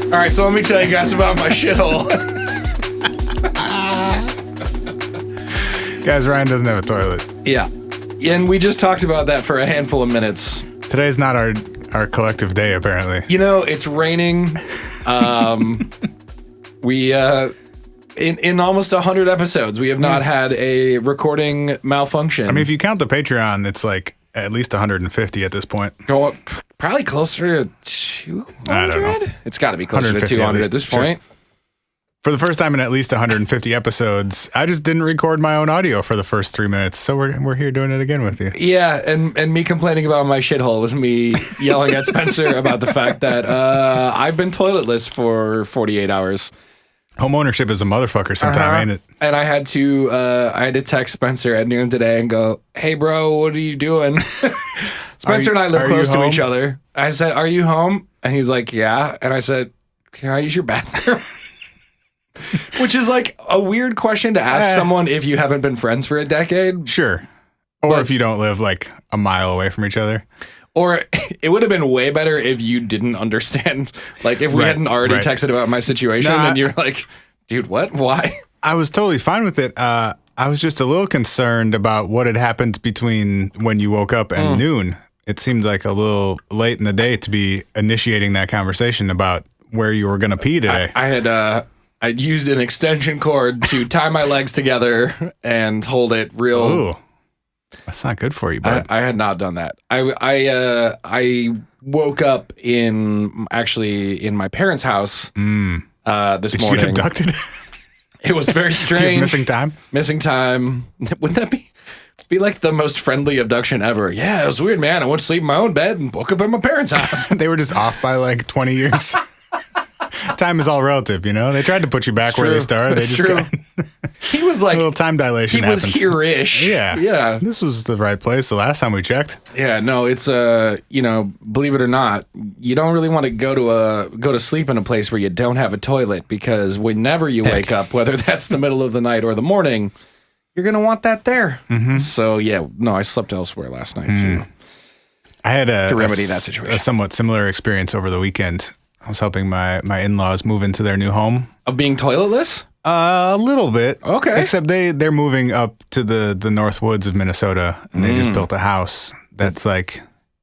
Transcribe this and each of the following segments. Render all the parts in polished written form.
All right, so let me tell you guys about my shithole. Guys, Ryan doesn't have a toilet. Yeah. And we just talked about that for a handful of minutes. Today's not our collective day, apparently. You know, it's raining. We in almost 100 episodes, we have not had a recording malfunction. I mean, if you count the Patreon, it's like at least 150 at this point. Probably closer to 200? I don't know. It's got to be closer to 200 at this point. Sure. For the first time in at least 150 episodes, I just didn't record my own audio for the first 3 minutes, so we're here doing it again with you. Yeah, and me complaining about my shithole was me yelling at Spencer about the fact that I've been toiletless for 48 hours. Home ownership is a motherfucker sometime, ain't it? And I had to text Spencer at noon today and go, "Hey, bro, what are you doing?" Spencer and I live close to each other. I said, "Are you home?" And he's like, "Yeah." And I said, "Can I use your bathroom?" Which is like a weird question to ask someone if you haven't been friends for a decade. Sure. Or if you don't live like a mile away from each other. Or it would have been way better if you didn't understand. Like if we hadn't already texted about my situation and you're like, dude, what? Why? I was totally fine with it. I was just a little concerned about what had happened between when you woke up and noon. It seemed like a little late in the day to be initiating that conversation about where you were going to pee today. I used an extension cord to tie my legs together and hold it real. Ooh, that's not good for you, bud. I had not done that. I woke up in my parents' house this morning. Did you get abducted? It was very strange. Missing time? Missing time. Wouldn't that be like the most friendly abduction ever? Yeah, it was weird, man. I went to sleep in my own bed and woke up in my parents' house. They were just off by like 20 years. Time is all relative, you know? They tried to put you back where they started. It's true. He was like... A little time dilation happened. He was here-ish. Yeah. Yeah. This was the right place the last time we checked. Yeah, no, it's, believe it or not, you don't really want to go to sleep in a place where you don't have a toilet because whenever you wake up, whether that's the middle of the night or the morning, you're going to want that there. Mm-hmm. So, yeah, no, I slept elsewhere last night, too. I had to remedy that situation. A somewhat similar experience over the weekend. I was helping my in-laws move into their new home. Of being toiletless? A little bit. Okay. Except they're moving up to the North Woods of Minnesota, and they just built a house that's like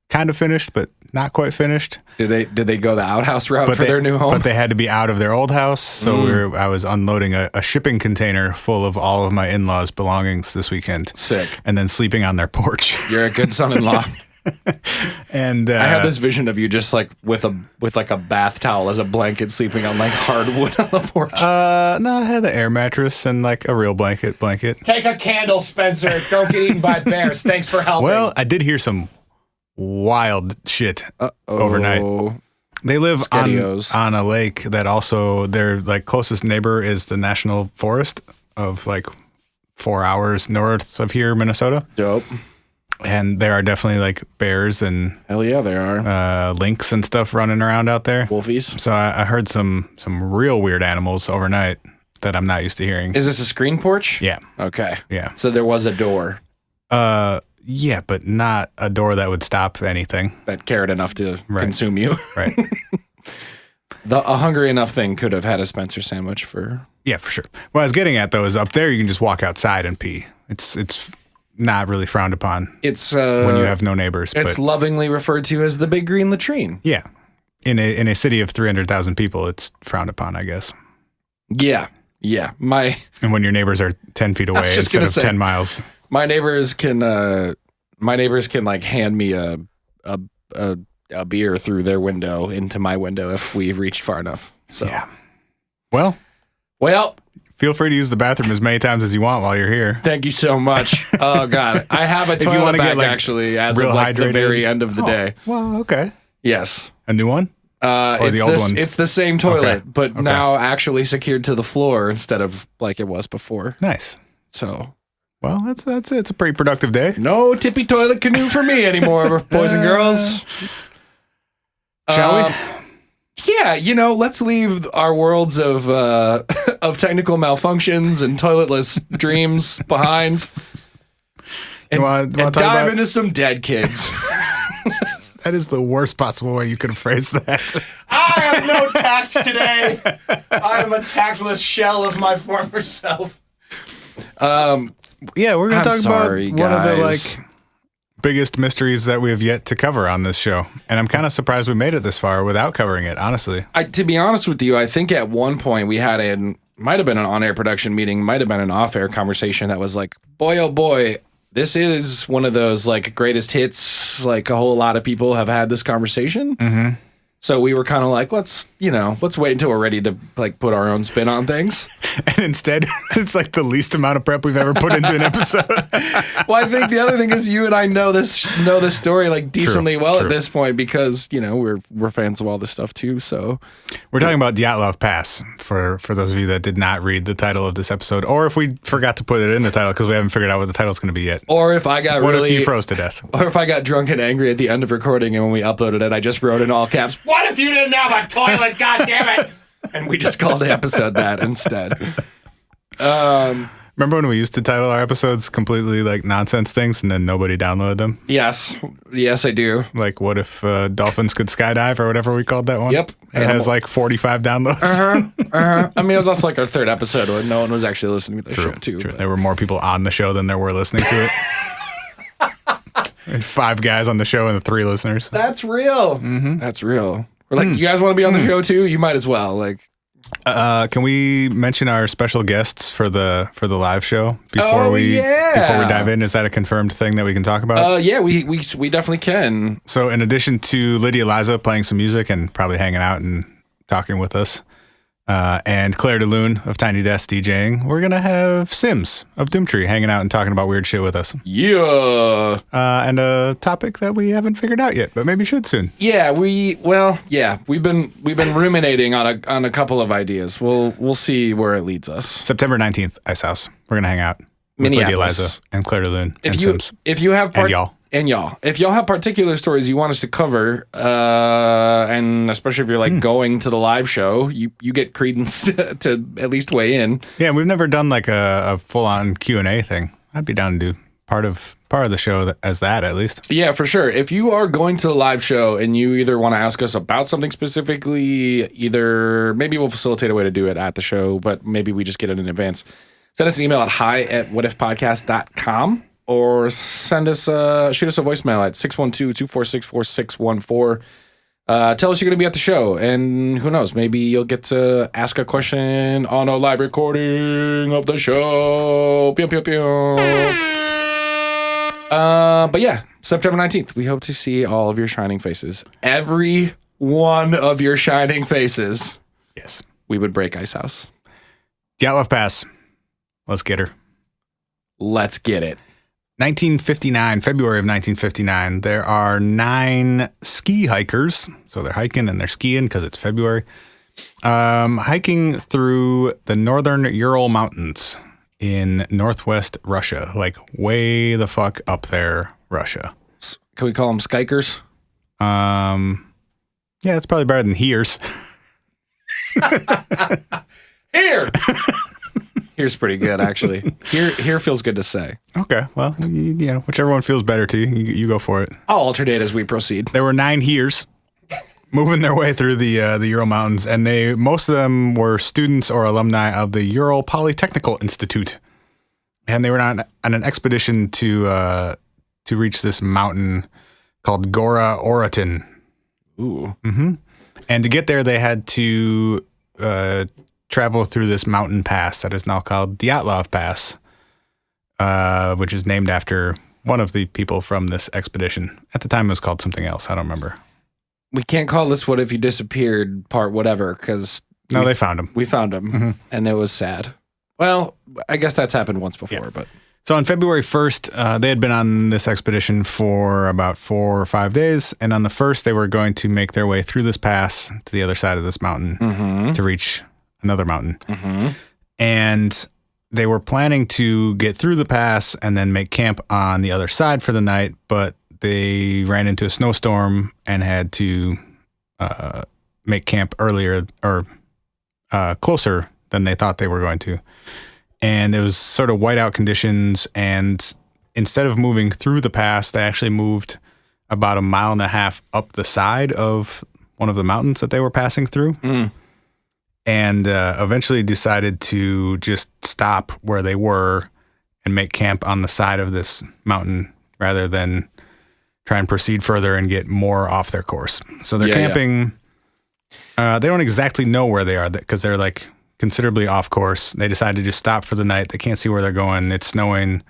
kind of finished, but not quite finished. Did they go the outhouse route for their new home? But they had to be out of their old house, so I was unloading a shipping container full of all of my in-laws' belongings this weekend. Sick. And then sleeping on their porch. You're a good son-in-law. And I had this vision of you just like with like a bath towel as a blanket, sleeping on like hardwood on the porch. No, I had an air mattress and like a real blanket. Take a candle, Spencer. Don't get eaten by bears. Thanks for helping. Well, I did hear some wild shit overnight. They live on a lake that also their like closest neighbor is the national forest of like 4 hours north of here, Minnesota. Dope. And there are definitely like bears and hell yeah, there are lynx and stuff running around out there. Wolfies. So I heard some real weird animals overnight that I'm not used to hearing. Is this a screen porch? Yeah. Okay. Yeah. So there was a door. Yeah, but not a door that would stop anything that cared enough to consume you. Right. A hungry enough thing could have had a Spencer sandwich for. Yeah, for sure. What I was getting at though is up there you can just walk outside and pee. It's not really frowned upon. It's when you have no neighbors. It's lovingly referred to as the big green latrine. Yeah, in a city of 300,000 people, it's frowned upon, I guess. Yeah. And when your neighbors are 10 feet away instead of 10 miles. My neighbors can like hand me a beer through their window into my window if we reached far enough. So yeah. Well. Feel free to use the bathroom as many times as you want while you're here. Thank you so much. Oh, God. I have a toilet bag, actually, as of like the very end of the day. Well, okay. Yes. A new one? Or the old one? It's the same toilet, but now actually secured to the floor instead of like it was before. Nice. So... Well, that's it's a pretty productive day. No tippy toilet canoe for me anymore, boys and girls. Shall we? Yeah, let's leave our worlds of technical malfunctions and toiletless dreams behind, and dive into some dead kids. That is the worst possible way you could have phrased that. I have no tact today. I am a tactless shell of my former self. Yeah, we're going to talk about guys. one of the biggest mysteries that we have yet to cover on this show. And I'm kind of surprised we made it this far without covering it, honestly. To be honest with you, I think at one point we had might have been an on-air production meeting, might have been an off-air conversation that was like, boy, oh boy, this is one of those like greatest hits. Like a whole lot of people have had this conversation. Mm-hmm. So we were kind of like, let's wait until we're ready to like put our own spin on things. And instead, it's like the least amount of prep we've ever put into an episode. Well, I think the other thing is you and I know this story like decently well at this point because we're fans of all this stuff too. So we're talking about Dyatlov Pass for those of you that did not read the title of this episode, or if we forgot to put it in the title because we haven't figured out what the title's going to be yet. Or if I got what if you froze to death? Or if I got drunk and angry at the end of recording and when we uploaded it, I just wrote in all caps, "What if you didn't have a toilet? God damn it!" And we just called the episode that instead. Remember when we used to title our episodes completely like nonsense things and then nobody downloaded them? Yes, I do. Like, what if dolphins could skydive or whatever we called that one? Yep. It has like 45 downloads. I mean, it was also like our third episode where no one was actually listening to the show too. True. There were more people on the show than there were listening to it. 5 guys on the show and 3 listeners. That's real. Mm-hmm. That's real. We're like, you guys want to be on the show too? You might as well. Like, can we mention our special guests for the live show before we dive in? Is that a confirmed thing that we can talk about? Yeah, we definitely can. So in addition to Lydia Liza playing some music and probably hanging out and talking with us, and Claire DeLune of Tiny Desk DJing, we're going to have Sims of Doomtree hanging out and talking about weird shit with us. Yeah. And a topic that we haven't figured out yet, but maybe should soon. Yeah, we've been ruminating on a couple of ideas. We'll see where it leads us. September 19th, Ice House. We're going to hang out with Lydia Liza and Claire DeLune and Sims. If you have and y'all. If y'all have particular stories you want us to cover, and especially if you're like going to the live show, you get credence to at least weigh in. Yeah, we've never done like a full-on Q&A thing. I'd be down to do part of the show as that, at least. Yeah, for sure. If you are going to the live show and you either want to ask us about something specifically, maybe we'll facilitate a way to do it at the show, but maybe we just get it in advance. Send us an email at hi@whatifpodcast.com. Or shoot us a voicemail at 612-246-4614. Tell us you're going to be at the show, and who knows, maybe you'll get to ask a question on a live recording of the show. Pew, pew, pew. But yeah, September 19th, we hope to see all of your shining faces. Every one of your shining faces. Yes. We would break Ice House. Dyatlov Pass. Let's get her. Let's get it. 1959, February of 1959, there are 9 ski hikers. So they're hiking and they're skiing because it's February. Hiking through the northern Ural Mountains in northwest Russia. Like way the fuck up there, Russia. Can we call them Skikers? Yeah, it's probably better than Hiers. Here! Here's pretty good, actually. Here feels good to say. Okay, well, whichever one feels better to you, you go for it. I'll alternate as we proceed. There were 9 Hiers moving their way through the Ural Mountains, and most of them were students or alumni of the Ural Polytechnical Institute, and they were on an expedition to reach this mountain called Gora Oratin. Ooh. Mm-hmm. And to get there, they had to travel through this mountain pass that is now called Dyatlov Pass, which is named after one of the people from this expedition. At the time, it was called something else. I don't remember. We can't call this "What If You Disappeared" part whatever because they found him. We found him, and it was sad. Well, I guess that's happened once before, but. So on February 1st, they had been on this expedition for about 4 or 5 days. And on the 1st, they were going to make their way through this pass to the other side of this mountain to reach another mountain. Mm-hmm. And they were planning to get through the pass and then make camp on the other side for the night. But they ran into a snowstorm and had to make camp earlier or closer than they thought they were going to. And it was sort of whiteout conditions, and instead of moving through the pass, they actually moved about 1.5 miles up the side of one of the mountains that they were passing through. And eventually decided to just stop where they were and make camp on the side of this mountain rather than try and proceed further and get more off their course. So they're camping. They don't exactly know where they are because they're like considerably off course. They decide to just stop for the night. They can't see where they're going. It's snowing.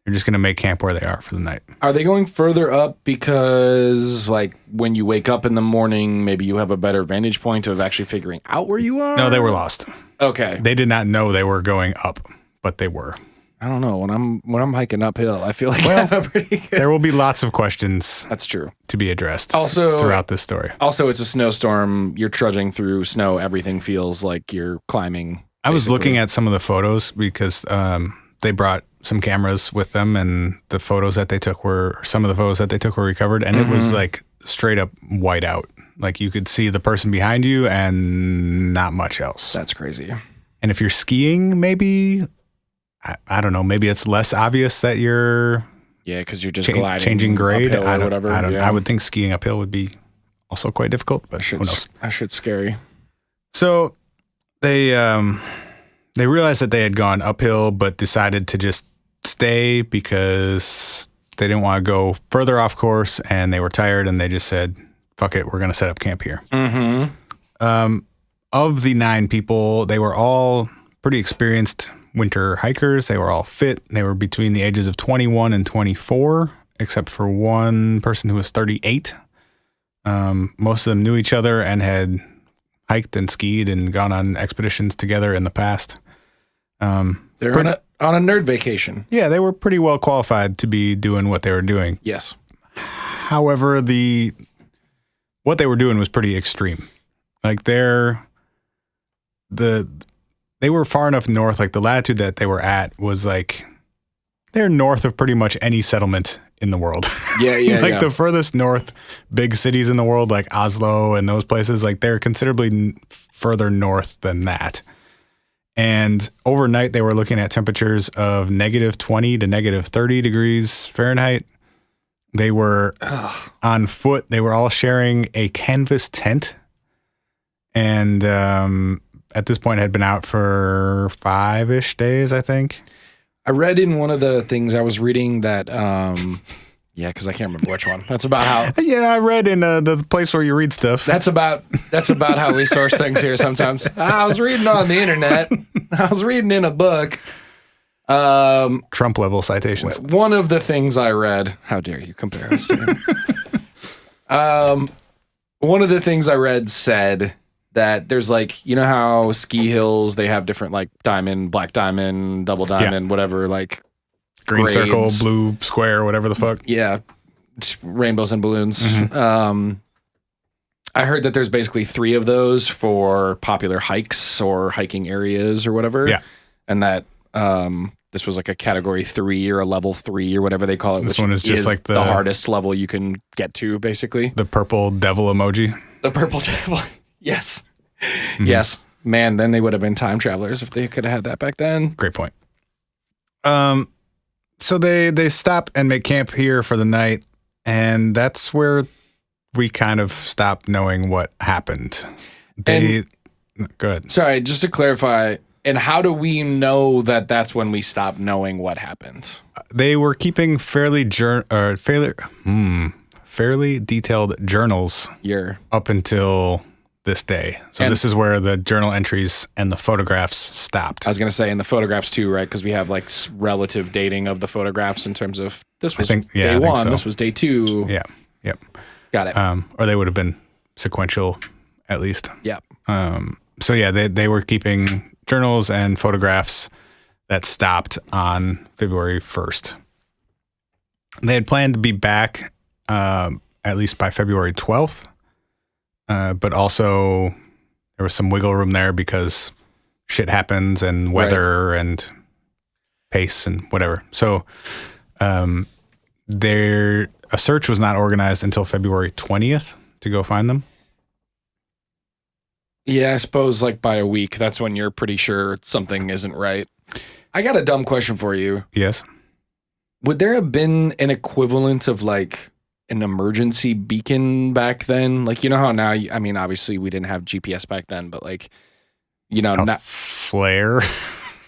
They're just going to make camp where they are for the night. Are they going further up because, like, when you wake up in the morning, maybe you have a better vantage point of actually figuring out where you are? No, they were lost. Okay. They did not know they were going up, but they were. I don't know. When I'm hiking uphill, I feel like I have a pretty good... There will be lots of questions. That's true. To be addressed also throughout this story. Also, it's a snowstorm. You're trudging through snow. Everything feels like you're climbing. Basically. I was looking at some of the photos because they brought some cameras with them, and the photos that they took were recovered, and it was like straight up white out. Like you could see the person behind you and not much else. That's crazy. And if you're skiing, maybe, I don't know, maybe it's less obvious that you're because you're just gliding, changing grade or whatever. I would think skiing uphill would be also quite difficult, but who knows? That shit's scary. So they realized that they had gone uphill, but decided to just stay because they didn't want to go further off course, and they were tired, and they just said, fuck it, we're going to set up camp here. Of the 9 people, they were all pretty experienced winter hikers. They were all fit. They were between the ages of 21 and 24, except for one person who was 38. Most of them knew each other and had hiked and skied and gone on expeditions together in the past. They're on a nerd vacation. Yeah, they were pretty well qualified to be doing what they were doing. Yes. However, what they were doing was pretty extreme. Like they were far enough north, like the latitude that they were at was like they're north of pretty much any settlement in the world. Yeah. The furthest north big cities in the world, like Oslo and those places, like they're considerably further north than that. And overnight, they were looking at temperatures of -20 to -30 degrees Fahrenheit. They were on foot. They were all sharing a canvas tent. And at this point, had been out for 5-ish days, I think. I read in one of the things I was reading that, because I can't remember which one. That's about how. Yeah, I read in the place where you read stuff. That's about how we source things here sometimes. I was reading on the internet. I was reading in a book. Trump level citations. One of the things I read. How dare you compare us to him? One of the things I read said that there's like, you know how ski hills, they have different like diamond, black diamond, double diamond, whatever, like green grades. Circle, blue square, whatever the fuck. Yeah. Rainbows and balloons. I heard that there's basically 3 of those for popular hikes or hiking areas or whatever. Yeah. And that this was like a category 3 or a level 3 or whatever they call it. This one is just like the hardest level you can get to, basically. The purple devil emoji. The purple devil. Yes. Yes. Man, then they would have been time travelers if they could have had that back then. Great point. So they stop and make camp here for the night, and that's where we kind of stop knowing what happened. Good. Sorry, just to clarify, and how do we know that that's when we stop knowing what happened? They were keeping fairly detailed journals up until this day. So this is where the journal entries and the photographs stopped. I was going to say, and the photographs too, right? Because we have like relative dating of the photographs in terms of this was day 1, so. This was day 2. Yeah. Yep. Got it. Or they would have been sequential at least. Yeah. So yeah, they were keeping journals and photographs that stopped on February 1st. They had planned to be back at least by February 12th. But also there was some wiggle room there because shit happens and weather and pace and whatever. So a search was not organized until February 20th to go find them. Yeah, I suppose like by a week, that's when you're pretty sure something isn't right. I got a dumb question for you. Yes. Would there have been an equivalent of like an emergency beacon back then? Like, you know how now, I mean, obviously we didn't have GPS back then, but like, you know, not flare.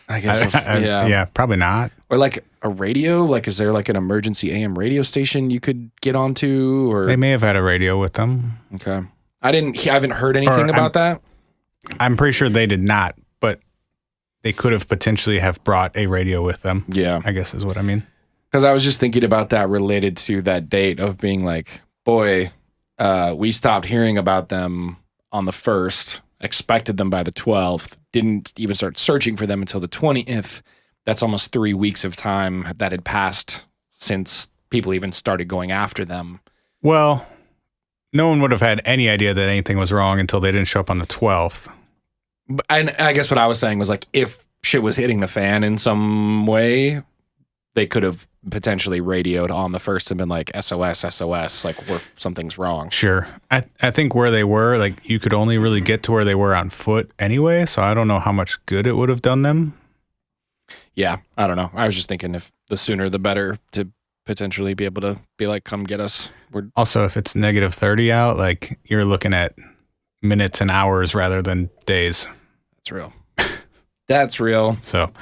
I guess. Yeah, probably not. Or like a radio. Like, is there like an emergency AM radio station you could get onto? Or they may have had a radio with them. Okay, I haven't heard anything about that. I'm pretty sure they did not, but they could have potentially have brought a radio with them. Yeah, I guess is what I mean. Because I was just thinking about that related to that date of being like, boy, we stopped hearing about them on the 1st, expected them by the 12th, didn't even start searching for them until the 20th. That's almost 3 weeks of time that had passed since people even started going after them. Well, no one would have had any idea that anything was wrong until they didn't show up on the 12th. And I guess what I was saying was like, if shit was hitting the fan in some way, they could have potentially radioed on the 1st and been like, SOS, like something's wrong. Sure. I think where they were, like you could only really get to where they were on foot anyway. So I don't know how much good it would have done them. Yeah, I don't know. I was just thinking if the sooner the better to potentially be able to be like, come get us. Also, if it's -30 out, like you're looking at minutes and hours rather than days. That's real. That's real. So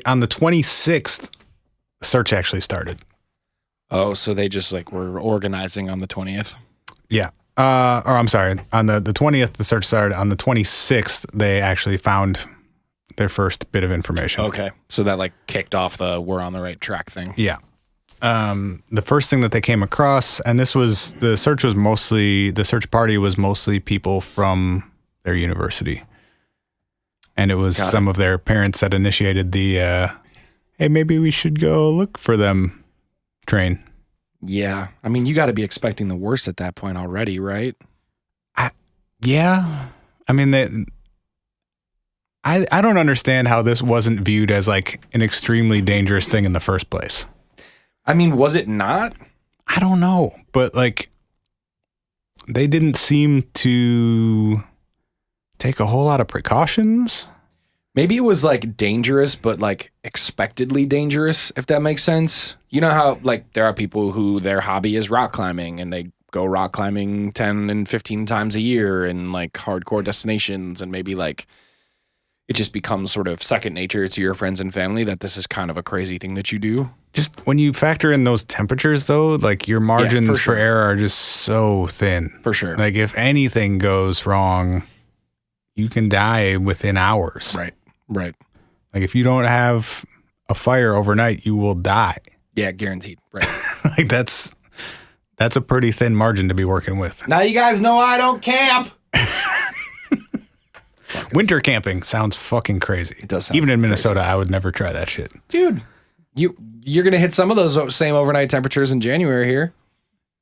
on the 26th, the search actually started. Oh, so they just like were organizing on the 20th? Yeah. Or I'm sorry, on the 20th, the search started. On the 26th, they actually found their first bit of information. Okay. So that like kicked off the we're on the right track thing. Yeah. The first thing that they came across, and the search party was mostly people from their university. And it was some of their parents that initiated the, hey, maybe we should go look for them train. Yeah. I mean, you got to be expecting the worst at that point already, right? Yeah. I mean, I don't understand how this wasn't viewed as like an extremely dangerous thing in the first place. I mean, was it not? I don't know. But like, they didn't seem to take a whole lot of precautions. Maybe it was like dangerous, but like expectedly dangerous, if that makes sense. You know how like there are people who their hobby is rock climbing and they go rock climbing 10 and 15 times a year in like hardcore destinations, and maybe like it just becomes sort of second nature to your friends and family that this is kind of a crazy thing that you do. Just when you factor in those temperatures though, like your margins for error are just so thin. For sure. Like if anything goes wrong, you can die within hours. Right. Like if you don't have a fire overnight, you will die. Yeah, guaranteed. Right. Like that's a pretty thin margin to be working with. Now you guys know I don't camp. Winter camping sounds fucking crazy. It does sound even in Minnesota, crazy. I would never try that shit. Dude, you're going to hit some of those same overnight temperatures in January here.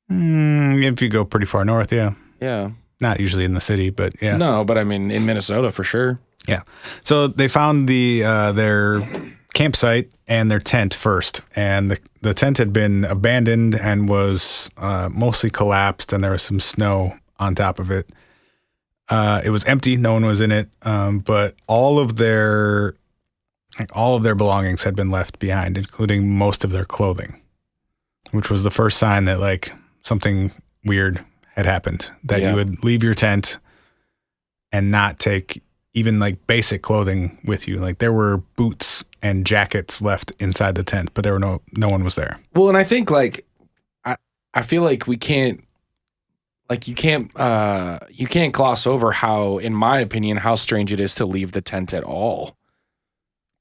If you go pretty far north, yeah. Yeah. Not usually in the city, but yeah. No, but I mean in Minnesota for sure. Yeah. So they found their campsite and their tent first, and the tent had been abandoned and was mostly collapsed, and there was some snow on top of it. It was empty; no one was in it, but all of their belongings had been left behind, including most of their clothing, which was the first sign that like something weird had happened. That you would leave your tent and not take even like basic clothing with you. Like there were boots and jackets left inside the tent, but there were no one was there. Well, and I think like I feel like we can't like you can't gloss over how, in my opinion, how strange it is to leave the tent at all.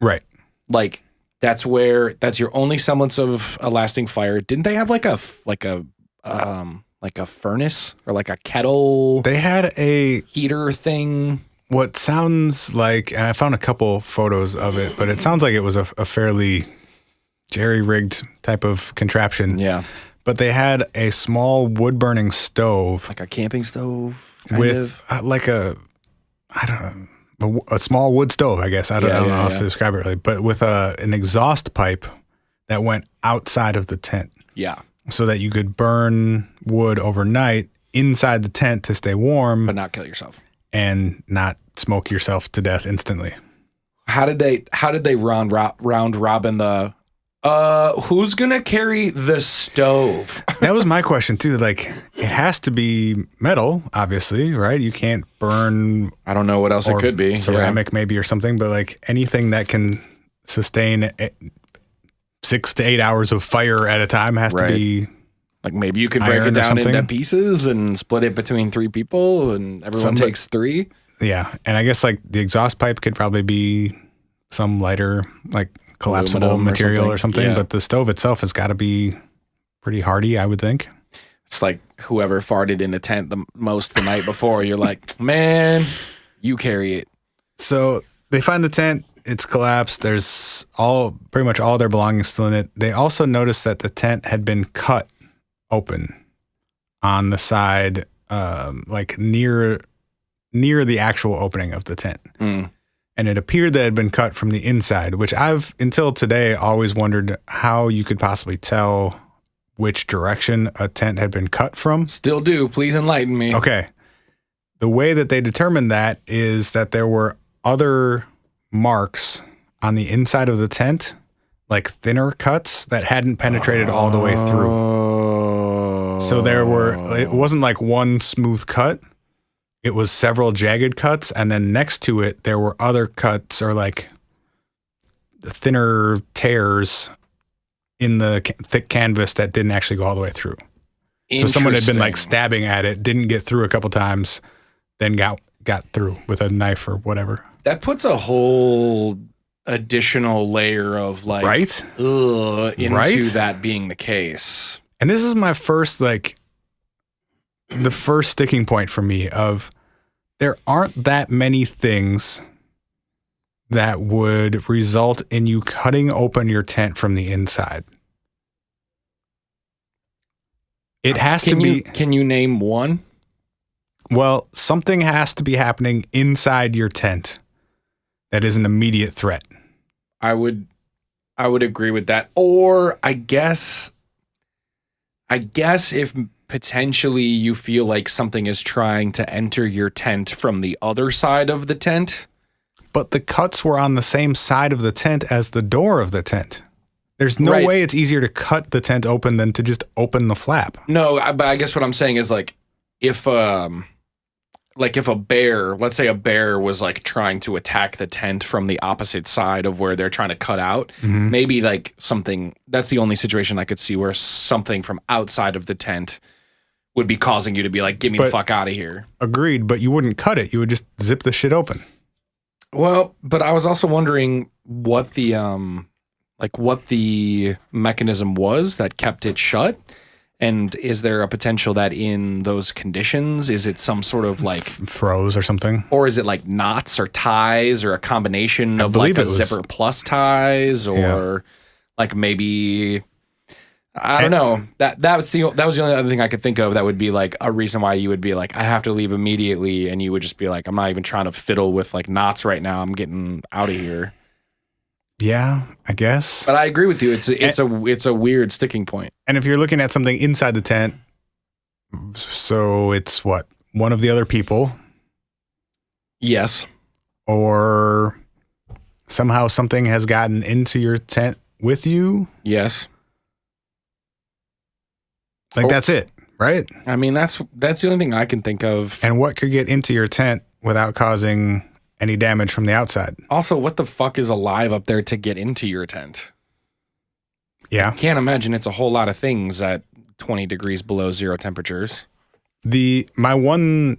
Right. Like that's your only semblance of a lasting fire. Didn't they have like a furnace or like a kettle? They had a heater thing. What sounds like, and I found a couple photos of it, but it sounds like it was a fairly jerry-rigged type of contraption. Yeah. But they had a small wood-burning stove. Like a camping stove? With like a small wood stove, I guess. I don't know how else to describe it really. But with an exhaust pipe that went outside of the tent. Yeah. So that you could burn wood overnight inside the tent to stay warm. But not kill yourself. And not smoke yourself to death instantly. How did they round robin the Who's gonna carry the stove? That was my question too. Like, it has to be metal, obviously, right? You can't burn. I don't know what else it could be. Ceramic, maybe, or something. But like anything that can sustain 6 to 8 hours of fire at a time has to be. Like maybe you could break it down into pieces and split it between 3 people, and everyone takes 3. Yeah, and I guess like the exhaust pipe could probably be some lighter, like collapsible material or something. Yeah. But the stove itself has got to be pretty hardy, I would think. It's like whoever farted in the tent the most the night before. You're like, man, you carry it. So they find the tent. It's collapsed. There's pretty much all their belongings still in it. They also noticed that the tent had been cut open on the side, like near the actual opening of the tent. And it appeared that it had been cut from the inside, which I've, until today, always wondered how you could possibly tell which direction a tent had been cut from. Still do. Please enlighten me. Okay. The way that they determined that is that there were other marks on the inside of the tent, like thinner cuts that hadn't penetrated all the way through. So it wasn't like one smooth cut. It was several jagged cuts, and then next to it, there were other cuts or like thinner tears in the thick canvas that didn't actually go all the way through. So someone had been like stabbing at it, didn't get through a couple times, then got through with a knife or whatever. That puts a whole additional layer of like, into that being the case. And this is my first the first sticking point for me of there aren't that many things that would result in you cutting open your tent from the inside. It has to be. Can you name one? Well, something has to be happening inside your tent that is an immediate threat. I would agree with that. Or I guess if potentially you feel like something is trying to enter your tent from the other side of the tent. But the cuts were on the same side of the tent as the door of the tent. There's no way it's easier to cut the tent open than to just open the flap. No, but I guess what I'm saying is like if a bear, let's say a bear was like trying to attack the tent from the opposite side of where they're trying to cut out, maybe like something, that's the only situation I could see where something from outside of the tent would be causing you to be like, get me the fuck out of here. Agreed, but you wouldn't cut it. You would just zip the shit open. Well, but I was also wondering what the mechanism was that kept it shut. And is there a potential that in those conditions, is it some sort of like froze or something? Or is it like knots or ties or a combination of like a zipper plus ties or like maybe, I don't know. That was the only other thing I could think of that would be like a reason why you would be like, I have to leave immediately. And you would just be like, I'm not even trying to fiddle with like knots right now. I'm getting out of here. Yeah, I guess. But I agree with you. It's a weird sticking point. And if you're looking at something inside the tent, so it's what? One of the other people? Yes. Or somehow something has gotten into your tent with you? Yes. Like that's it, right? I mean, that's the only thing I can think of. And what could get into your tent without causing any damage from the outside? Also, what the fuck is alive up there to get into your tent? Yeah. I can't imagine it's a whole lot of things at 20 degrees below zero temperatures. My one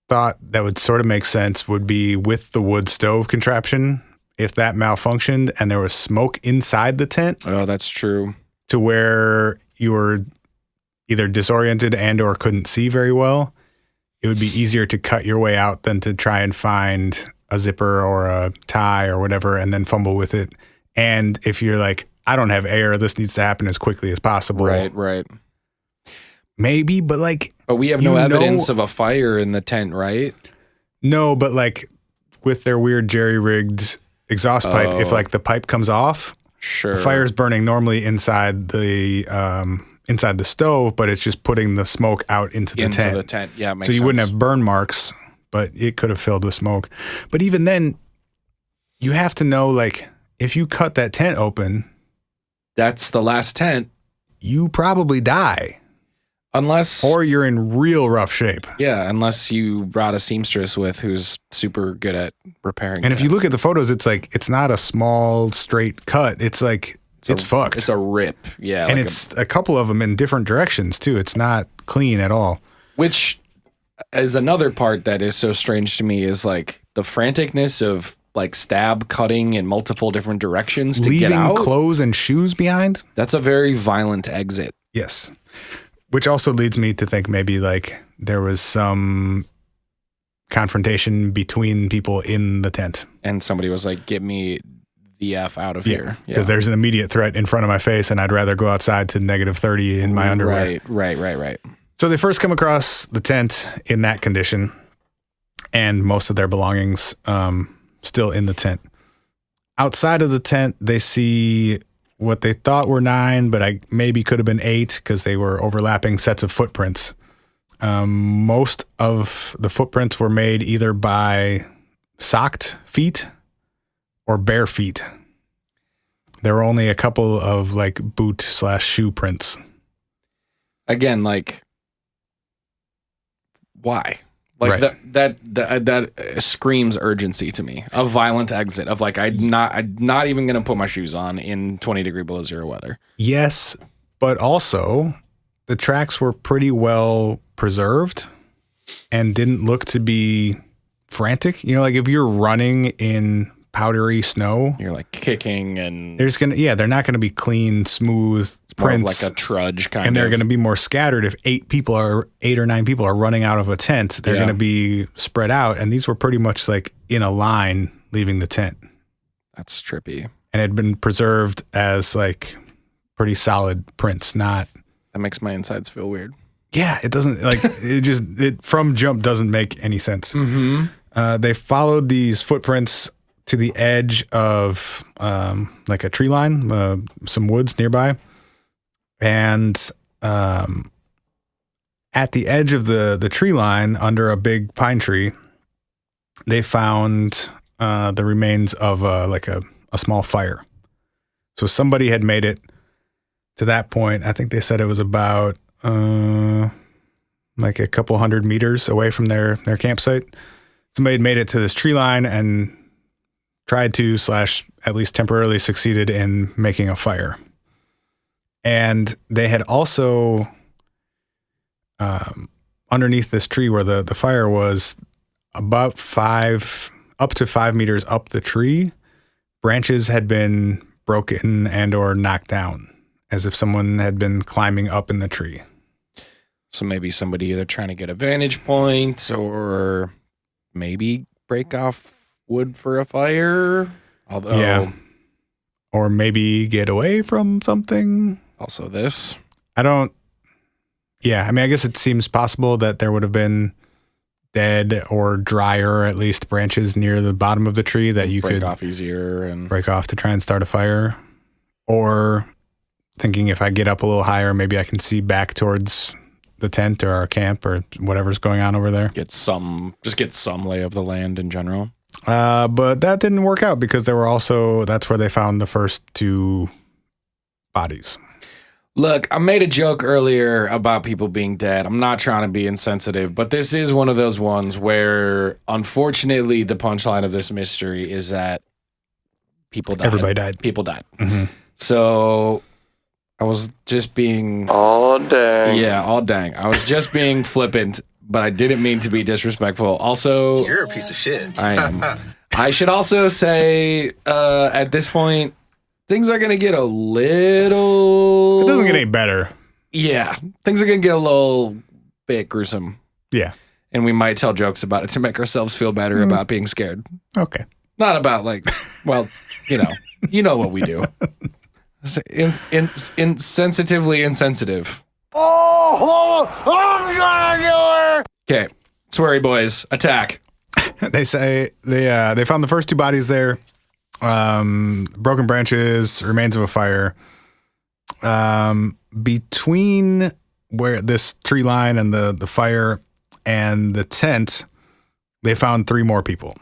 thought that would sort of make sense would be with the wood stove contraption, if that malfunctioned and there was smoke inside the tent. Oh, that's true. To where you were either disoriented and or couldn't see very well, it would be easier to cut your way out than to try and find a zipper or a tie or whatever and then fumble with it. And if you're like, I don't have air, this needs to happen as quickly as possible. Right. Maybe, but like... But we have no evidence of a fire in the tent, right? No, but like with their weird jerry-rigged exhaust pipe, if like the pipe comes off, sure, the fire's burning normally inside the stove, but it's just putting the smoke out into the tent. Yeah, makes sense. So you wouldn't have burn marks, but it could have filled with smoke. But even then, you have to know, like, if you cut that tent open, that's the last tent. You probably die. Or you're in real rough shape. Yeah, unless you brought a seamstress with who's super good at repairing. And if you look at the photos, it's like it's not a small straight cut. It's like it's fucked. It's a rip. Yeah, and it's a couple of them in different directions too. It's not clean at all. Which is another part that is so strange to me is like the franticness of like stab cutting in multiple different directions to get out. Leaving clothes and shoes behind. That's a very violent exit. Yes. Which also leads me to think maybe like there was some confrontation between people in the tent. And somebody was like, get me the F out of here. Because there's an immediate threat in front of my face and I'd rather go outside to -30 in my underwear. Right. So they first come across the tent in that condition and most of their belongings still in the tent. Outside of the tent, they see what they thought were 9, but I maybe could have been 8 because they were overlapping sets of footprints. Most of the footprints were made either by socked feet or bare feet. There were only a couple of like boot/shoe prints. Again, like, why? Like that screams urgency to me. A violent exit of like I'm not even gonna put my shoes on in 20 degree below zero weather. Yes, but also the tracks were pretty well preserved and didn't look to be frantic. You know, like if you're running in powdery snow, you're like kicking and they're not gonna be clean, smooth prints, more of like a trudge kind of. And they're gonna be more scattered. If 8 or 9 people are running out of a tent, they're gonna be spread out. And these were pretty much like in a line leaving the tent. That's trippy. And had been preserved as like pretty solid prints, not. That makes my insides feel weird. Yeah, it doesn't like it from jump doesn't make any sense. Mm-hmm. They followed these footprints to the edge of like a tree line, some woods nearby. And at the edge of the tree line under a big pine tree, they found the remains of like a small fire. So somebody had made it to that point. I think they said it was about like a couple 100 meters away from their campsite. Somebody had made it to this tree line and tried to / at least temporarily succeeded in making a fire. And they had also underneath this tree where the fire was about up to 5 meters up the tree, branches had been broken and or knocked down as if someone had been climbing up in the tree. So maybe somebody either trying to get a vantage point or maybe break off wood for a fire. Although, or maybe get away from something. Also this. I mean, I guess it seems possible that there would have been dead or drier, at least branches near the bottom of the tree that you could break off easier and break off to try and start a fire. Or thinking if I get up a little higher, maybe I can see back towards the tent or our camp or whatever's going on over there. Get some lay of the land in general. But that didn't work out because that's where they found the first 2 bodies. Look, I made a joke earlier about people being dead. I'm not trying to be insensitive, but this is one of those ones where, unfortunately, the punchline of this mystery is that people died. Everybody died. People died. Mm-hmm. So I was just being... Oh, dang. Yeah, all dang. I was just being flippant, but I didn't mean to be disrespectful. Also... You're a piece of shit. I am. I should also say, at this point, things are going to get a little... It doesn't get any better. Yeah. Things are going to get a little bit gruesome. Yeah. And we might tell jokes about it to make ourselves feel better about being scared. Okay. Not about like, well, you know what we do. Insensitively insensitive. Okay. Sweary boys, attack. They say they found the first 2 bodies there. Broken branches, remains of a fire. Between where this tree line and the fire and the tent, they found 3 more people.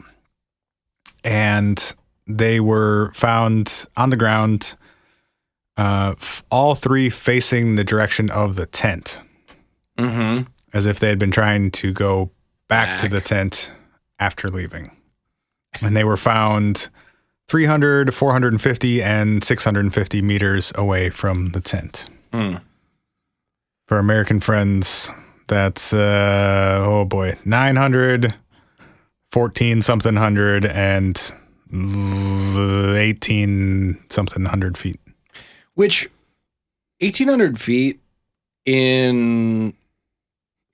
And they were found on the ground all three facing the direction of the tent. Mm-hmm. As if they had been trying to go back to the tent after leaving. And they were found 300, 450, and 650 meters away from the tent. Mm. For American friends, that's, 900, 14 something hundred, and 18 something hundred feet. Which, 1,800 feet in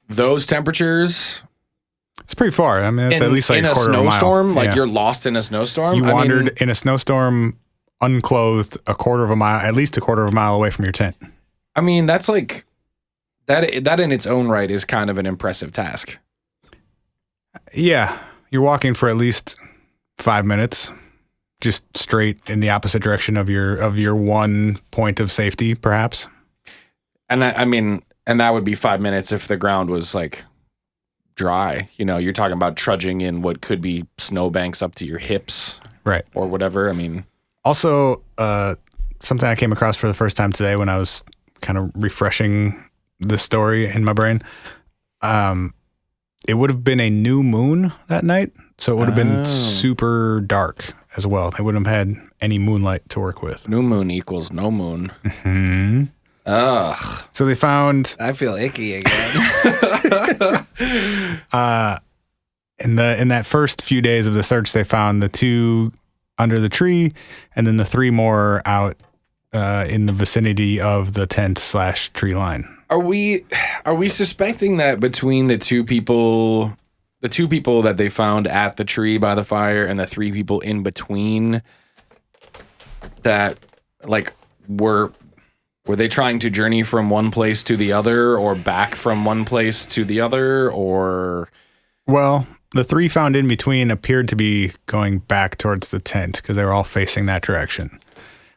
those temperatures... It's pretty far. I mean, it's at least like a quarter of a mile. In a snowstorm? Like you're lost in a snowstorm? You wandered in a snowstorm, unclothed, a quarter of a mile, at least a quarter of a mile away from your tent. I mean, that's like, that in its own right is kind of an impressive task. Yeah. You're walking for at least 5 minutes, just straight in the opposite direction of your one point of safety, perhaps. And that would be 5 minutes if the ground was like dry. You know, you're talking about trudging in what could be snowbanks up to your hips. Right. Or whatever. I mean. Also, something I came across for the first time today when I was kind of refreshing the story in my brain. It would have been a new moon that night, so it would have been super dark as well. They wouldn't have had any moonlight to work with. New moon equals no moon. Mm-hmm. Ugh. So they found... I feel icky again. In that first few days of the search, they found the 2 under the tree, and then the 3 more out in the vicinity of the tent/tree line. Are we suspecting that between the two people that they found at the tree by the fire and the 3 people in between, that like were they trying to journey from one place to the other or back from one place to the other, or? Well, the 3 found in between appeared to be going back towards the tent because they were all facing that direction.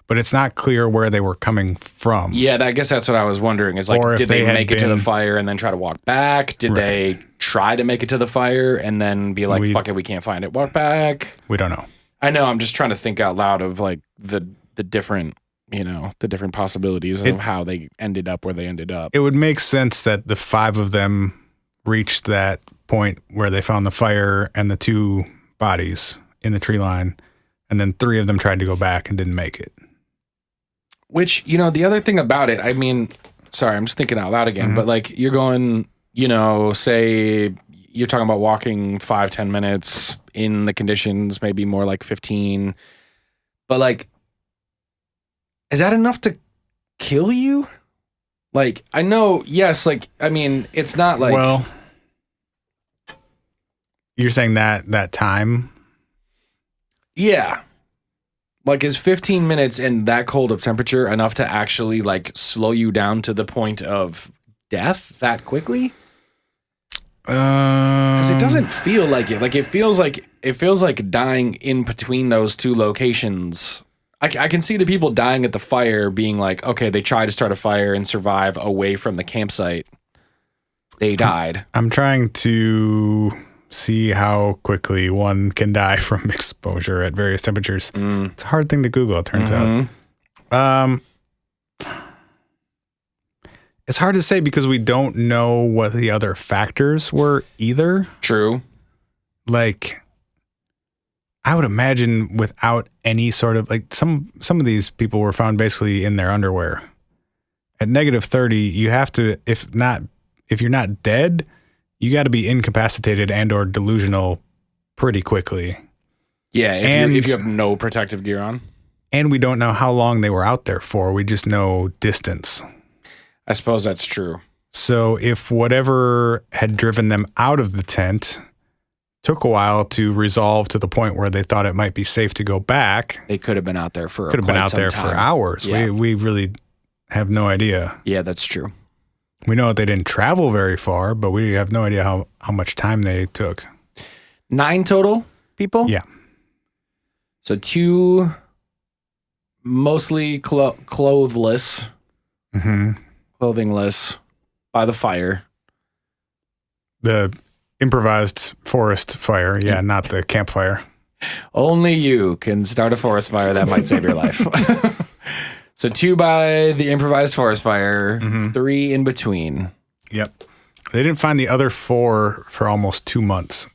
But it's not clear where they were coming from. Yeah, I guess that's what I was wondering. Is like, did they make it to the fire and then try to walk back? Did they try to make it to the fire and then be like, fuck it, we can't find it, walk back? We don't know. I know, I'm just trying to think out loud of like the different, the different possibilities of how they ended up where they ended up. It would make sense that the 5 of them reached that point where they found the fire and the 2 bodies in the tree line, and then 3 of them tried to go back and didn't make it. Which, the other thing about it, I mean, sorry, I'm just thinking out loud again, but like you're going, say you're talking about walking 5-10 minutes in the conditions, maybe more like 15, but like, is that enough to kill you? Like, I know, yes, like, I mean, it's not like... Well, you're saying that time? Yeah. Like, is 15 minutes in that cold of temperature enough to actually, like, slow you down to the point of death that quickly? Because it doesn't feel like it. Like, it feels like dying in between those 2 locations. I can see the people dying at the fire being like, okay, they tried to start a fire and survive away from the campsite. They died. I'm trying to see how quickly one can die from exposure at various temperatures. It's a hard thing to Google, it turns out. It's hard to say because we don't know what the other factors were either. True. Like, I would imagine without any sort of, like, some of these people were found basically in their underwear. At -30, you have to, if you're not dead, you got to be incapacitated and or delusional pretty quickly. Yeah, if you have no protective gear on. And we don't know how long they were out there for. We just know distance. I suppose that's true. So if whatever had driven them out of the tent took a while to resolve to the point where they thought it might be safe to go back, they could have been out there for for hours. Yeah. We really have no idea. Yeah, that's true. We know that they didn't travel very far, but we have no idea how much time they took. 9 total people? Yeah. So 2 mostly clothless, clothingless by the fire. The improvised forest fire. Yeah, not the campfire. Only you can start a forest fire that might save your life. So 2 by the improvised forest fire, 3 in between. Yep. They didn't find the other 4 for almost 2 months.